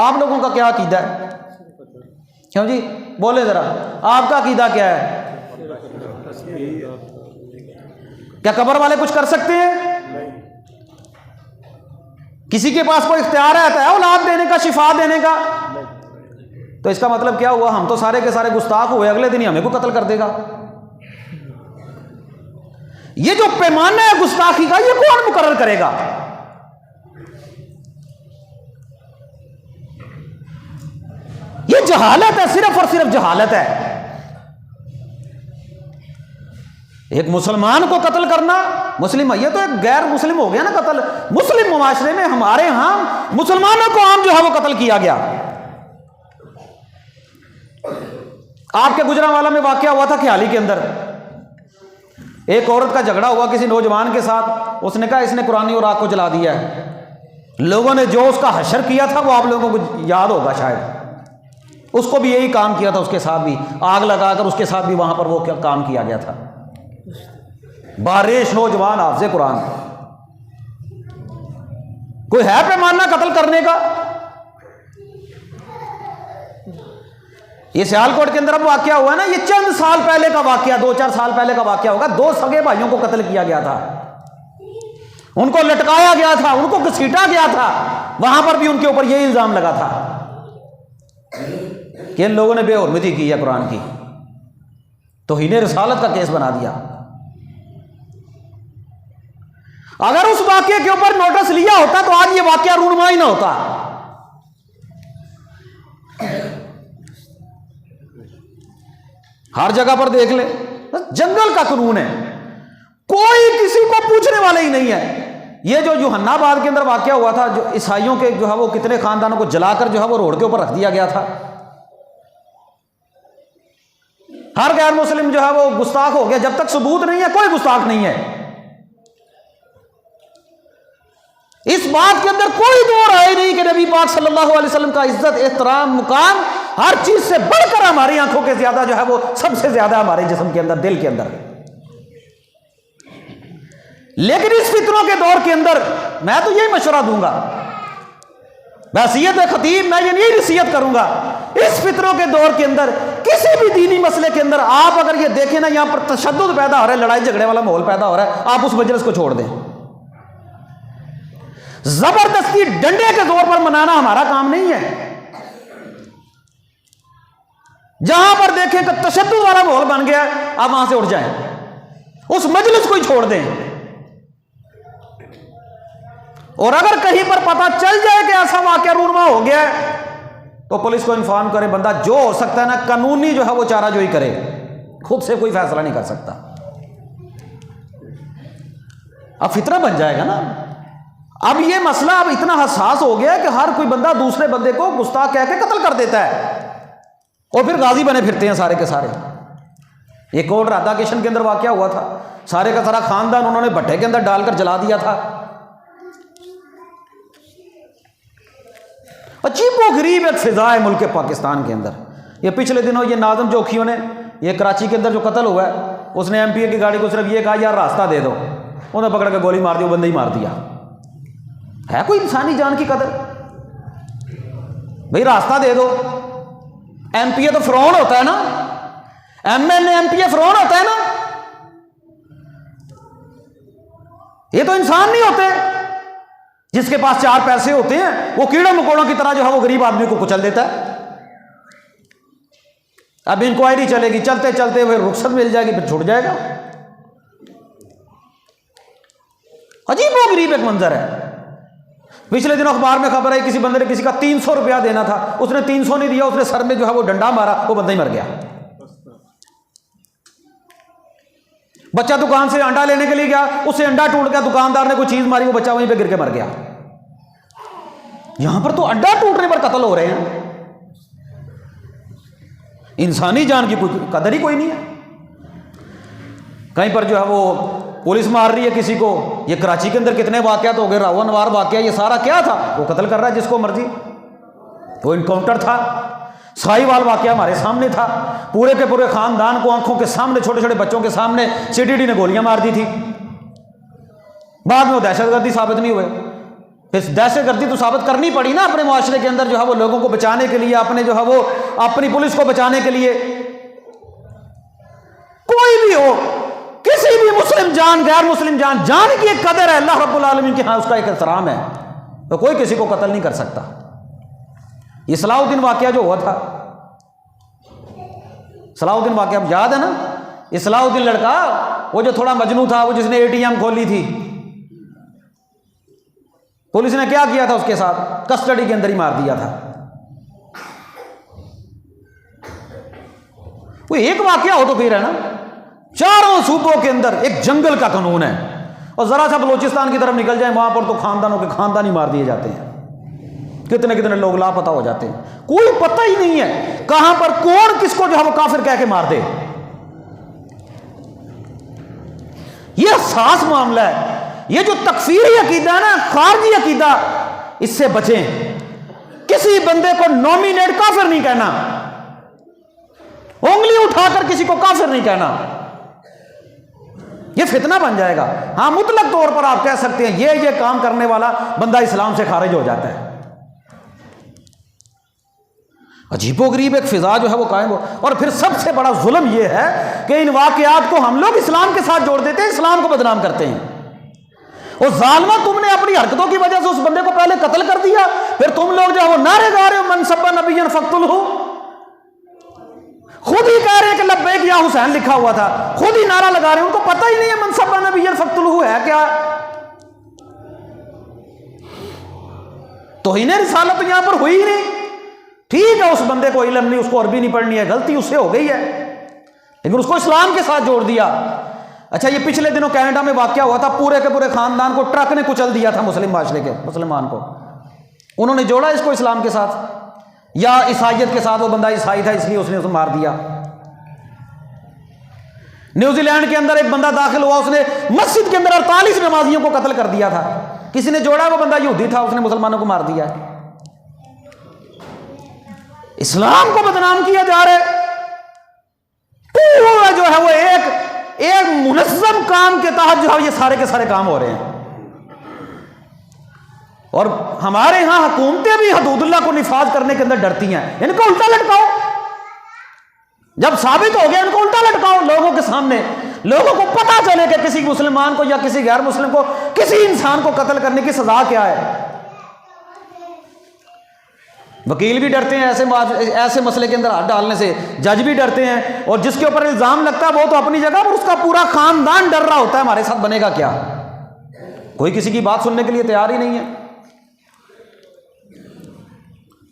آپ لوگوں کا کیا عقیدہ ہے؟ کیوں جی بولے ذرا، آپ کا عقیدہ کیا ہے؟ کیا قبر والے کچھ کر سکتے ہیں؟ کسی کے پاس کوئی اختیار ہے اولاد دینے کا، شفا دینے کا؟ تو اس کا مطلب کیا ہوا؟ ہم تو سارے کے سارے گستاخ ہوئے، اگلے دن ہی ہمیں کو قتل کر دے گا۔ یہ جو پیمانہ ہے گستاخی کا، یہ کون مقرر کرے گا؟ یہ جہالت ہے، صرف اور صرف جہالت ہے۔ ایک مسلمان کو قتل کرنا، مسلم، یہ تو ایک غیر مسلم ہو گیا نا قتل۔ مسلم معاشرے میں ہمارے ہاں مسلمانوں کو عام جو ہے وہ قتل کیا گیا۔ آپ کے گجرانوالہ میں واقعہ ہوا تھا خیالی کے اندر، ایک عورت کا جھگڑا ہوا کسی نوجوان کے ساتھ، اس نے کہا اس نے قرآن اور آگ کو جلا دیا ہے۔ لوگوں نے جو اس کا حشر کیا تھا وہ آپ لوگوں کو یاد ہوگا شاید، اس کو بھی یہی کام کیا تھا، اس کے ساتھ بھی آگ لگا کر اس کے ساتھ بھی وہاں پر وہ کام کیا گیا تھا۔ بارش نوجوان حافظ قرآن، کوئی ہے پیمانہ قتل کرنے کا؟ یہ سیالکوٹ کے اندر اب واقعہ ہوا ہے نا، یہ چند سال پہلے کا واقعہ، 2-4 سال پہلے کا واقعہ ہوگا۔ 2 سگے بھائیوں کو قتل کیا گیا تھا، ان کو لٹکایا گیا تھا، ان کو گھسیٹا گیا تھا، وہاں پر بھی ان کے اوپر یہ الزام لگا تھا کہ ان لوگوں نے بے حرمتی کی ہے قرآن کی، توہین رسالت کا کیس بنا دیا۔ اگر اس واقعے کے اوپر نوٹس لیا ہوتا تو آج یہ واقعہ رونما ہی نہ ہوتا۔ ہر جگہ پر دیکھ لیں، جنگل کا قانون ہے، کوئی کسی کو پوچھنے والا ہی نہیں ہے۔ یہ جو یوحنا آباد کے اندر واقعہ ہوا تھا، جو عیسائیوں کے جو ہے وہ کتنے خاندانوں کو جلا کر جو ہے وہ روڈ کے اوپر رکھ دیا گیا تھا، ہر غیر مسلم جو ہے وہ گستاخ ہو گیا۔ جب تک ثبوت نہیں ہے کوئی گستاخ نہیں ہے۔ اس بات کے اندر کوئی دو رائے نہیں کہ نبی پاک صلی اللہ علیہ وسلم کا عزت، احترام، مقام ہر چیز سے بڑھ کر ہماری آنکھوں کے زیادہ جو ہے وہ سب سے زیادہ ہمارے جسم کے اندر، دل کے اندر۔ لیکن اس فتنوں کے دور کے اندر میں تو یہی مشورہ دوں گا، بحیثیت خطیب میں یہ نصیحت کروں گا، اس فتنوں کے دور کے اندر کسی بھی دینی مسئلے کے اندر آپ اگر یہ دیکھیں نا یہاں پر تشدد پیدا ہو رہا ہے، لڑائی جھگڑے والا ماحول پیدا ہو رہا ہے، آپ اس مجلس کو چھوڑ دیں۔ زبردستی ڈنڈے کے زور پر منانا ہمارا کام نہیں ہے۔ جہاں پر دیکھیں کہ تشدد والا ماحول بن گیا ہے، آپ وہاں سے اٹھ جائیں، اس مجلس کو ہی چھوڑ دیں۔ اور اگر کہیں پر پتہ چل جائے کہ ایسا واقعہ رونما ہو گیا ہے تو پولیس کو انفارم کرے، بندہ جو ہو سکتا ہے نا قانونی جو ہے وہ چارہ جوئی کرے، خود سے کوئی فیصلہ نہیں کر سکتا۔ اب فتنہ بن جائے گا نا، اب یہ مسئلہ اب اتنا حساس ہو گیا کہ ہر کوئی بندہ دوسرے بندے کو گستاخ کہہ کے قتل کر دیتا ہے، اور پھر غازی بنے پھرتے ہیں سارے کے سارے۔ ایک اور رادھا کرشن کے اندر واقعہ ہوا تھا، سارے کا سارا خاندان انہوں نے بھٹے کے اندر ڈال کر جلا دیا تھا۔ عجیب و غریب ایک فضا ہے ملک پاکستان کے اندر۔ یہ پچھلے دنوں یہ ناظم جوکھیوں نے، یہ کراچی کے اندر جو قتل ہوا ہے، اس نے ایم پی اے کی گاڑی کو صرف یہ کہا یار راستہ دے دو، انہوں نے پکڑ کے گولی مار دی، وہ بندہ ہی مار دیا۔ ہے کوئی انسانی جان کی قدر؟ بھئی راستہ دے دو۔ ایم پی اے تو فرعون ہوتا ہے نا، M L A M P A فرعون ہوتا ہے نا، یہ تو انسان نہیں ہوتے۔ جس کے پاس 4 پیسے ہوتے ہیں وہ کیڑے مکوڑوں کی طرح جو ہے وہ غریب آدمی کو کچل دیتا ہے۔ اب انکوائری چلے گی، چلتے چلتے وہ رخصت مل جائے گی، پھر چھوٹ جائے گا۔ عجیب و غریب ایک منظر ہے۔ پچھلے دن اخبار میں خبر ہے کسی بندے نے کسی کا 300 روپیہ دینا تھا، اس نے 300 نہیں دیا، اس نے سر میں جو ہے وہ ڈنڈا مارا، وہ بندہ ہی مر گیا۔ بچہ دکان سے انڈا لینے کے لیے گیا، اس سے انڈا ٹوٹ گیا، دکاندار نے کوئی چیز ماری، وہ بچہ وہیں پہ گر کے مر گیا۔ یہاں پر تو انڈا ٹوٹنے پر قتل ہو رہے ہیں، انسانی جان کی کوئی قدر ہی کوئی نہیں ہے۔ کہیں پر جو ہے وہ پولیس مار رہی ہے کسی کو، یہ کراچی کے اندر کتنے واقعات ہو گئے، راون وار واقعہ، یہ سارا کیا تھا؟ وہ قتل کر رہا ہے جس کو مرضی، وہ انکاؤنٹر تھا۔ سائی وال واقعہ ہمارے سامنے تھا، پورے کے پورے خاندان کو آنکھوں کے سامنے، چھوٹے چھوٹے بچوں کے سامنے سی ڈی ڈی نے گولیاں مار دی تھی، بعد میں وہ دہشت گردی ثابت نہیں ہوئے۔ پھر دہشت گردی تو ثابت کرنی پڑی نا اپنے معاشرے کے اندر، جو ہے وہ لوگوں کو بچانے کے لیے، اپنے جو ہے وہ اپنی پولیس کو بچانے کے لیے۔ کوئی بھی ہو، کسی بھی مسلم جان، غیر مسلم جان، جان کی ایک قدر ہے اللہ رب العالمین کے ہاں، اس کا ایک احترام ہے، تو کوئی کسی کو قتل نہیں کر سکتا۔ یہ صلاح الدین واقعہ جو ہوا تھا، صلاح الدین واقعہ اب یاد ہے نا؟ یہ صلاح الدین لڑکا، وہ جو تھوڑا مجنوں تھا، وہ جس نے اے ٹی ایم کھولی تھی، پولیس نے کیا کیا تھا اس کے ساتھ؟ کسٹڈی کے اندر ہی مار دیا تھا۔ وہ ایک واقعہ ہو تو پھر ہے نا، چاروں صوبوں کے اندر ایک جنگل کا قانون ہے، اور ذرا سا بلوچستان کی طرف نکل جائیں، وہاں پر تو خاندانوں کے خاندان ہی مار دیے جاتے ہیں، کتنے کتنے لوگ لاپتہ ہو جاتے ہیں، کوئی پتہ ہی نہیں ہے کہاں پر کون کس کو جو ہے وہ کافر کہہ کے مار دے۔ یہ حساس معاملہ ہے، یہ جو تکفیری عقیدہ ہے نا، خارجی عقیدہ، اس سے بچیں۔ کسی بندے کو نومینیٹ کافر نہیں کہنا، انگلی اٹھا کر کسی کو کافر نہیں کہنا، یہ فتنہ بن جائے گا۔ ہاں مطلق طور پر آپ کہہ سکتے ہیں یہ کام کرنے والا بندہ اسلام سے خارج ہو جاتا ہے۔ عجیب و غریب ایک فضا جو ہے وہ قائم ہو، اور پھر سب سے بڑا ظلم یہ ہے کہ ان واقعات کو ہم لوگ اسلام کے ساتھ جوڑ دیتے ہیں، اسلام کو بدنام کرتے ہیں۔ اور ظالمہ، تم نے اپنی حرکتوں کی وجہ سے اس بندے کو پہلے قتل کر دیا، پھر تم لوگ جو ہے وہ نعرے گا رہے ہو من سب نبی فاقتلہ، خود ہی کہہ رہے ہیں کہ لبیک یا حسین لکھا ہوا تھا، خود ہی نعرہ لگا رہے ہیں، ان کو پتہ ہی نہیں ہے من سب نبی فاقتلہ ہے کیا۔ توہین رسالت تو یہاں پر ہوئی ہی نہیں۔ ٹھیک ہے، اس بندے کو علم نہیں، اس کو عربی نہیں پڑھنی ہے، غلطی اس سے ہو گئی ہے، لیکن اس کو اسلام کے ساتھ جوڑ دیا۔ اچھا، یہ پچھلے دنوں کینیڈا میں واقعہ ہوا تھا، پورے کے پورے خاندان کو ٹرک نے کچل دیا تھا، مسلم معاشرے کے مسلمان کو، انہوں نے جوڑا اس کو اسلام کے ساتھ یا عیسائیت کے ساتھ، وہ بندہ عیسائی تھا اس لیے اس نے اسے مار دیا۔ نیوزی لینڈ کے اندر ایک بندہ داخل ہوا، اس نے مسجد کے اندر 48 نمازیوں کو قتل کر دیا تھا، کسی نے جوڑا، وہ بندہ یہودی تھا، اس نے مسلمانوں کو مار دیا۔ اسلام کو بدنام کیا جا رہا ہے، پورا جو ہے وہ ایک منظم کام کے تحت جو ہے یہ سارے کے سارے کام ہو رہے ہیں۔ اور ہمارے ہاں حکومتیں بھی حدود اللہ کو نفاذ کرنے کے اندر ڈرتی ہیں، ان کو الٹا لٹکاؤ، جب ثابت ہو گیا ان کو الٹا لٹکاؤ لوگوں کے سامنے، لوگوں کو پتا چلے کہ کسی مسلمان کو یا کسی غیر مسلم کو، کسی انسان کو قتل کرنے کی سزا کیا ہے۔ وکیل بھی ڈرتے ہیں ایسے مسئلے کے اندر ہاتھ ڈالنے سے، جج بھی ڈرتے ہیں، اور جس کے اوپر الزام لگتا ہے وہ تو اپنی جگہ پر، اس کا پورا خاندان ڈر رہا ہوتا ہے ہمارے ساتھ بنے گا کیا۔ کوئی کسی کی بات سننے کے لیے تیار ہی نہیں ہے۔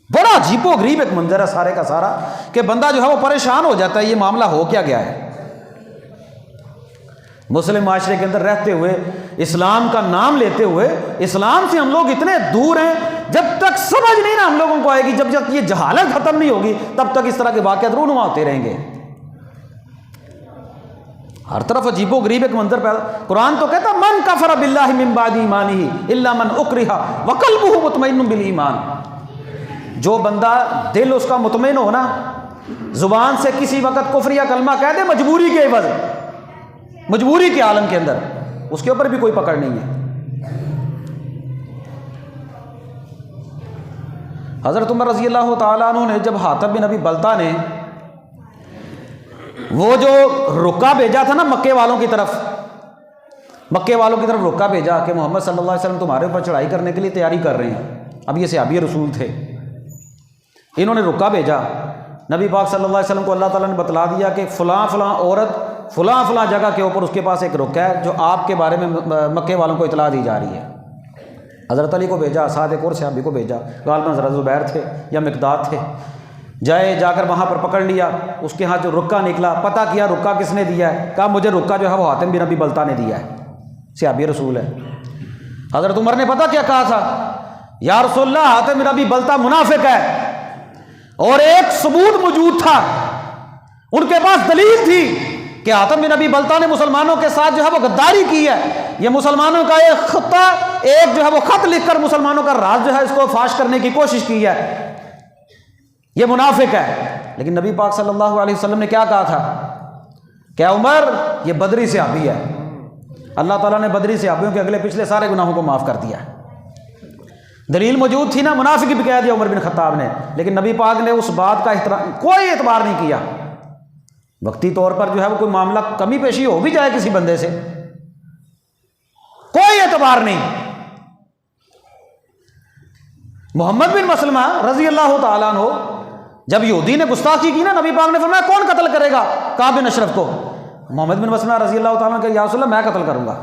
بڑا عجیب و غریب ایک منظر ہے سارے کا سارا، کہ بندہ جو ہے وہ پریشان ہو جاتا ہے، یہ معاملہ ہو کیا گیا ہے۔ مسلم معاشرے کے اندر رہتے ہوئے، اسلام کا نام لیتے ہوئے، اسلام سے ہم لوگ اتنے دور ہیں، جب تک سمجھ نہیں نا ہم لوگوں کو آئے گی، جب تک یہ جہالت ختم نہیں ہوگی، تب تک اس طرح کے واقعات رونما ہوتے رہیں گے۔ ہر طرف عجیب و غریب ایک منظر پیدا۔ قرآن تو کہتا من کفر باللہ من بعد ایمانہ الا من اکرہ وقلبہ مطمئن بالایمان، جو بندہ دل اس کا مطمئن ہو نا، زبان سے کسی وقت کفر یا کلمہ کہہ دے مجبوری کے عوض، مجبوری کے عالم کے اندر، اس کے اوپر بھی کوئی پکڑ نہیں ہے۔ حضرت عمر رضی اللہ تعالیٰ عنہ نے جب حاتب بن ابی بلتہ نے وہ جو رکا بھیجا تھا نا مکے والوں کی طرف رکا بھیجا کہ محمد صلی اللہ علیہ وسلم تمہارے اوپر چڑھائی کرنے کے لیے تیاری کر رہے ہیں، اب یہ صحابی رسول تھے، انہوں نے رکا بھیجا، نبی پاک صلی اللہ علیہ وسلم کو اللہ تعالیٰ نے بتلا دیا کہ فلاں فلاں عورت فلاں فلاں جگہ کے اوپر اس کے پاس ایک رکا ہے جو آپ کے بارے میں مکے والوں کو اطلاع دی جا رہی ہے۔ حضرت علی کو بھیجا، سعد ایک اور صحابی کو بھیجا، غالباً حضرت زبیر تھے یا مقداد تھے، جائے، جا کر وہاں پر پکڑ لیا، اس کے ہاں جو رکا نکلا، پتہ کیا رکا کس نے دیا ہے، کہا مجھے رکا جو ہے وہ حاتم بن ابی بلتہ نے دیا ہے، صحابی رسول ہے۔ حضرت عمر نے پتہ کیا کہا تھا، یا رسول اللہ حاتم بن ابی بلتہ منافق ہے، اور ایک ثبوت موجود تھا، ان کے پاس دلیل تھی کہ حاتم بن ابی بلتہ نے مسلمانوں کے ساتھ جو ہے وہ غداری کی ہے، یہ مسلمانوں کا ایک خطہ، ایک جو ہے وہ خط لکھ کر مسلمانوں کا راز جو ہے اس کو فاش کرنے کی کوشش کی ہے، یہ منافق ہے۔ لیکن نبی پاک صلی اللہ علیہ وسلم نے کیا کہا تھا کہ عمر یہ بدری صحابی ہے، اللہ تعالیٰ نے بدری صحابیوں کے اگلے پچھلے سارے گناہوں کو معاف کر دیا۔ دلیل موجود تھی نا، منافق بھی کہہ دیا عمر بن خطاب نے، لیکن نبی پاک نے اس بات کا کوئی اعتبار نہیں کیا۔ وقتی طور پر جو ہے وہ کوئی معاملہ کمی پیشی ہو بھی جائے کسی بندے سے، کوئی اعتبار نہیں۔ محمد بن مسلمہ رضی اللہ تعالیٰ عنہ، جب یہودی نے گستاخی کی نا، نبی پاک نے فرمایا کون قتل کرے گا کعب بن اشرف کو؟ محمد بن مسلمہ رضی اللہ تعالیٰ عنہ کہ یا رسول اللہ میں قتل کروں گا،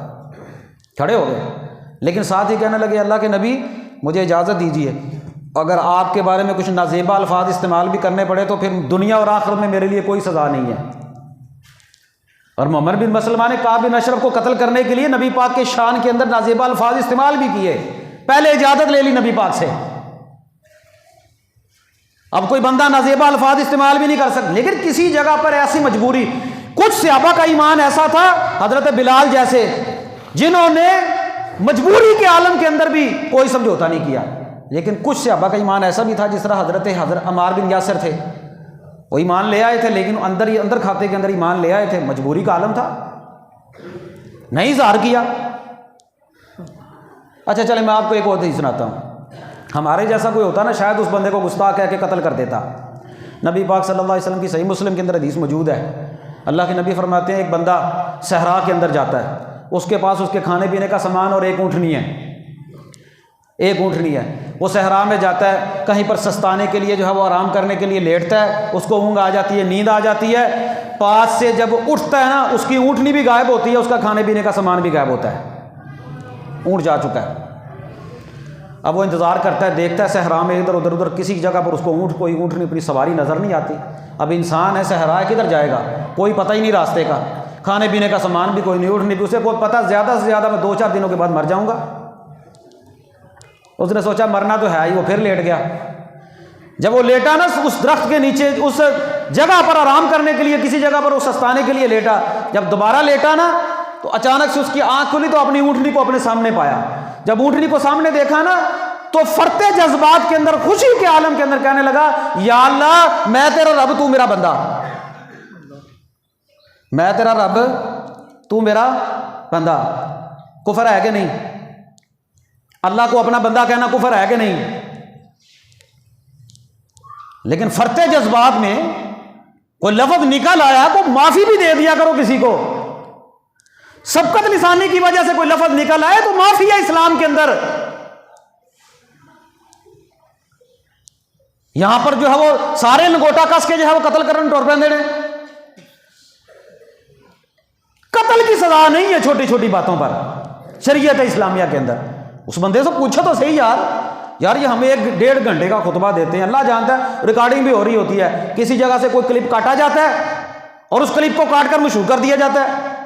کھڑے ہو گئے، لیکن ساتھ ہی کہنے لگے اللہ کے نبی مجھے اجازت دیجیے، اگر آپ کے بارے میں کچھ نازیبا الفاظ استعمال بھی کرنے پڑے تو پھر دنیا اور آخرت میں میرے لیے کوئی سزا نہیں ہے۔ اور محمد بن مسلمہ نے کعب بن اشرف کو قتل کرنے کے لیے نبی پاک کے شان کے اندر نازیبا الفاظ استعمال بھی کیے، پہلے اجازت لے لی نبی پاک سے۔ اب کوئی بندہ نازیبا الفاظ استعمال بھی نہیں کر سکتا، لیکن کسی جگہ پر ایسی مجبوری، کچھ صحابہ کا ایمان ایسا تھا، حضرت بلال جیسے، جنہوں نے مجبوری کے عالم کے اندر بھی کوئی سمجھوتا نہیں کیا، لیکن کچھ صحابہ کا ایمان ایسا بھی تھا، جس طرح حضرت عمار بن یاسر تھے، وہ ایمان لے آئے تھے، لیکن اندر کھاتے کے اندر ایمان لے آئے تھے، مجبوری کا عالم تھا، نہیں اظہار کیا۔ اچھا چلے میں آپ کو ایک اور حدیث سناتا ہوں، ہمارے جیسا کوئی ہوتا نا شاید اس بندے کو گستاخ کہہ کے قتل کر دیتا۔ نبی پاک صلی اللہ علیہ وسلم کی صحیح مسلم کے اندر حدیث موجود ہے، اللہ کے نبی فرماتے ہیں ایک بندہ صحرا کے اندر جاتا ہے، اس کے پاس اس کے کھانے پینے کا سامان اور ایک اونٹنی ہے، ایک اونٹنی ہے، وہ صحرا میں جاتا ہے، کہیں پر سستانے کے لیے جو ہے وہ آرام کرنے کے لیے لیٹتا ہے، اس کو اونگ آ جاتی ہے، نیند آ جاتی ہے، پاس سے جب اٹھتا ہے نا اس کی اونٹنی بھی غائب ہوتی ہے، اس کا کھانے پینے کا سامان بھی غائب ہوتا ہے، اونٹ جا چکا ہے۔ اب وہ انتظار کرتا ہے، دیکھتا ہے صحرا میں ادھر کسی جگہ پر اس کو کوئی اونٹنی اپنی سواری نظر نہیں آتی۔ اب انسان ہے صحرا کدھر جائے گا، کوئی پتہ ہی نہیں راستے کا، کھانے پینے کا سامان بھی کوئی نہیں، اونٹنی بھی، اسے کوئی پتہ زیادہ سے زیادہ میں 2-4 دنوں کے بعد مر جاؤں گا۔ اس نے سوچا مرنا تو ہے ہی، وہ پھر لیٹ گیا۔ جب وہ لیٹا نا اس درخت کے نیچے، اس جگہ پر آرام کرنے کے لیے، کسی جگہ پر وہ سستانے کے لیے لیٹا، جب دوبارہ لیٹا نا تو اچانک سے اس کی آنکھ کھلی تو اپنی اونٹنی کو اپنے سامنے پایا۔ جب اونٹنی کو سامنے دیکھا نا تو فرتے جذبات کے اندر، خوشی کے عالم کے اندر کہنے لگا یا اللہ میں تیرا رب تو میرا بندہ، میں تیرا رب تو میرا بندہ۔ کفر ہے کہ نہیں؟ اللہ کو اپنا بندہ کہنا کفر ہے کہ نہیں؟ لیکن فرتے جذبات میں کوئی لفظ نکل آیا تو معافی بھی دے دیا کرو کسی کو، سبقت لسانی کی وجہ سے کوئی لفظ نکل آئے تو معافی ہے اسلام کے اندر۔ یہاں پر جو ہے وہ سارے لنگوٹا کس کے جو ہے وہ قتل کرنے ٹور پہ دینے، قتل کی سزا نہیں ہے چھوٹی چھوٹی باتوں پر شریعت اسلامیہ کے اندر۔ اس بندے سے پوچھو تو صحیح یار یہ ہمیں 1-1.5 گھنٹے کا خطبہ دیتے ہیں، اللہ جانتا ہے ریکارڈنگ بھی ہو رہی ہوتی ہے، کسی جگہ سے کوئی کلپ کاٹا جاتا ہے اور اس کلپ کو کاٹ کر مشہور کر دیا جاتا ہے۔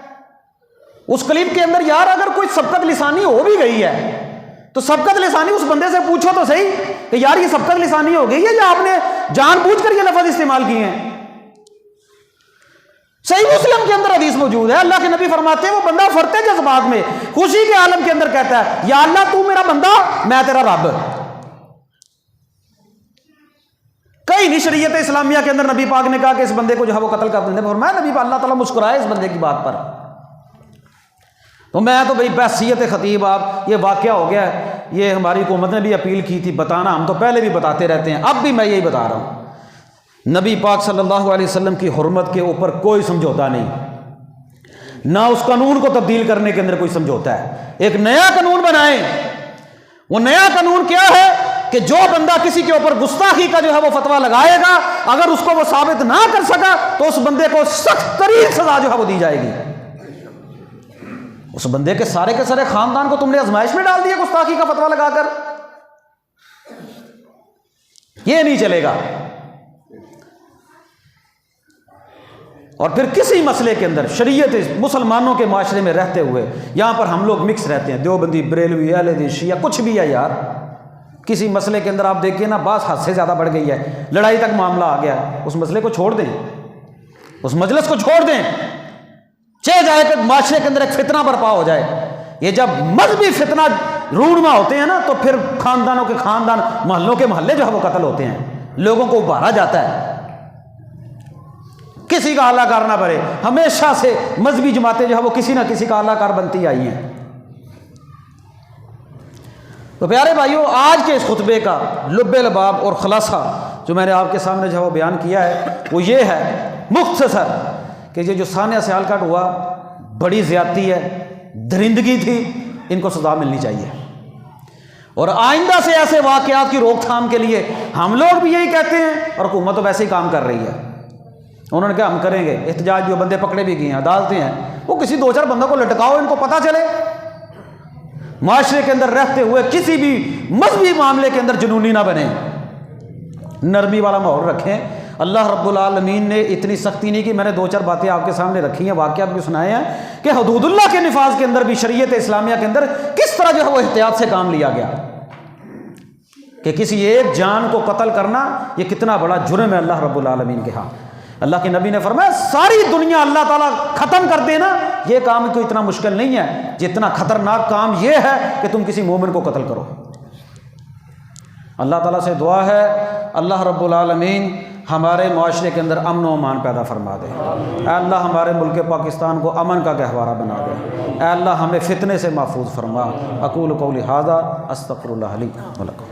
اس کلپ کے اندر یار اگر کوئی سبقت لسانی ہو بھی گئی ہے تو سبقت لسانی اس بندے سے پوچھو تو صحیح کہ یار یہ سبقت لسانی ہو گئی ہے یا آپ نے جان بوجھ کر یہ لفظ استعمال کیے ہیں۔ صحیح مسلم کے اندر حدیث موجود ہے، اللہ کے نبی فرماتے ہیں وہ بندہ فرتے جذبات میں، خوشی کے عالم کے اندر کہتا ہے یا اللہ تو میرا بندہ میں تیرا رب۔ کئی نہیں شریعت اسلامیہ کے اندر نبی پاک نے کہا کہ اس بندے کو جو ہے وہ قتل کر دیں، فرمایا نبی پاک اللہ تعالیٰ مسکرائے اس بندے کی بات پر۔ تو میں تو بھائی بحیثیت خطیب آپ یہ واقعہ ہو گیا ہے، یہ ہماری حکومت نے بھی اپیل کی تھی بتانا، ہم تو پہلے بھی بتاتے رہتے ہیں، اب بھی میں یہی بتا رہا ہوں، نبی پاک صلی اللہ علیہ وسلم کی حرمت کے اوپر کوئی سمجھوتا نہیں، نہ اس قانون کو تبدیل کرنے کے اندر کوئی سمجھوتا ہے۔ ایک نیا قانون بنائیں، وہ نیا قانون کیا ہے کہ جو بندہ کسی کے اوپر گستاخی کا جو ہے وہ فتویٰ لگائے گا، اگر اس کو وہ ثابت نہ کر سکا تو اس بندے کو سخت ترین سزا جو ہے وہ دی جائے گی۔ اس بندے کے سارے خاندان کو تم نے آزمائش میں ڈال دیا گستاخی کا فتویٰ لگا کر، یہ نہیں چلے گا۔ اور پھر کسی مسئلے کے اندر شریعت مسلمانوں کے معاشرے میں رہتے ہوئے، یہاں پر ہم لوگ مکس رہتے ہیں، دیوبندی، بریلوی، اہل حدیث، شیعہ، کچھ بھی ہے یار، کسی مسئلے کے اندر آپ دیکھیے نا بات حد سے زیادہ بڑھ گئی ہے، لڑائی تک معاملہ آ گیا ہے، اس مسئلے کو چھوڑ دیں، اس مجلس کو چھوڑ دیں، چاہے جائے کہ معاشرے کے اندر ایک فتنہ برپا ہو جائے۔ یہ جب مذہبی فتنہ رونما ہوتے ہیں نا تو پھر خاندانوں کے خاندان، محلوں کے محلے جو ہے وہ قتل ہوتے ہیں، لوگوں کو ابھارا جاتا ہے، کسی کا اعلیٰ کار نہ بنے۔ ہمیشہ سے مذہبی جماعتیں جو ہے وہ کسی نہ کسی کا اعلیٰ کار بنتی آئی ہیں۔ تو پیارے بھائیوں، آج کے اس خطبے کا لب لباب اور خلاصہ جو میں نے آپ کے سامنے جو ہے وہ بیان کیا ہے وہ یہ ہے مختصر کہ یہ جو ثانیہ سیالکوٹ ہوا بڑی زیادتی ہے، درندگی تھی، ان کو سزا ملنی چاہیے، اور آئندہ سے ایسے واقعات کی روک تھام کے لیے ہم لوگ بھی یہی کہتے ہیں، اور حکومت تو ویسے ہی کام کر رہی ہے۔ انہوں نے کہا ہم کریں گے احتجاج، جو بندے پکڑے بھی گئے ہیں، عدالتیں ہیں، وہ کسی دو چار بندوں کو لٹکاؤ، ان کو پتہ چلے، معاشرے کے اندر رہتے ہوئے کسی بھی مذہبی معاملے کے اندر جنونی نہ بنے، نرمی والا ماحول رکھیں۔ اللہ رب العالمین نے اتنی سختی نہیں کی، میں نے دو چار باتیں آپ کے سامنے رکھی ہیں، واقعات بھی سنائے ہیں کہ حدود اللہ کے نفاذ کے اندر بھی شریعت اسلامیہ کے اندر کس طرح جو ہے وہ احتیاط سے کام لیا گیا، کہ کسی ایک جان کو قتل کرنا یہ کتنا بڑا جرم ہے اللہ رب العالمین کے ہاں۔ اللہ کے نبی نے فرمایا ساری دنیا اللہ تعالیٰ ختم کر دینا یہ کام کوئی اتنا مشکل نہیں ہے جتنا خطرناک کام یہ ہے کہ تم کسی مومن کو قتل کرو۔ اللہ تعالیٰ سے دعا ہے اللہ رب العالمین ہمارے معاشرے کے اندر امن و امان پیدا فرما دے، اے اللہ ہمارے ملک پاکستان کو امن کا گہوارہ بنا دے، اے اللہ ہمیں فتنے سے محفوظ فرما۔ اقول قولی ھذا استغفر اللہ لی و لکم۔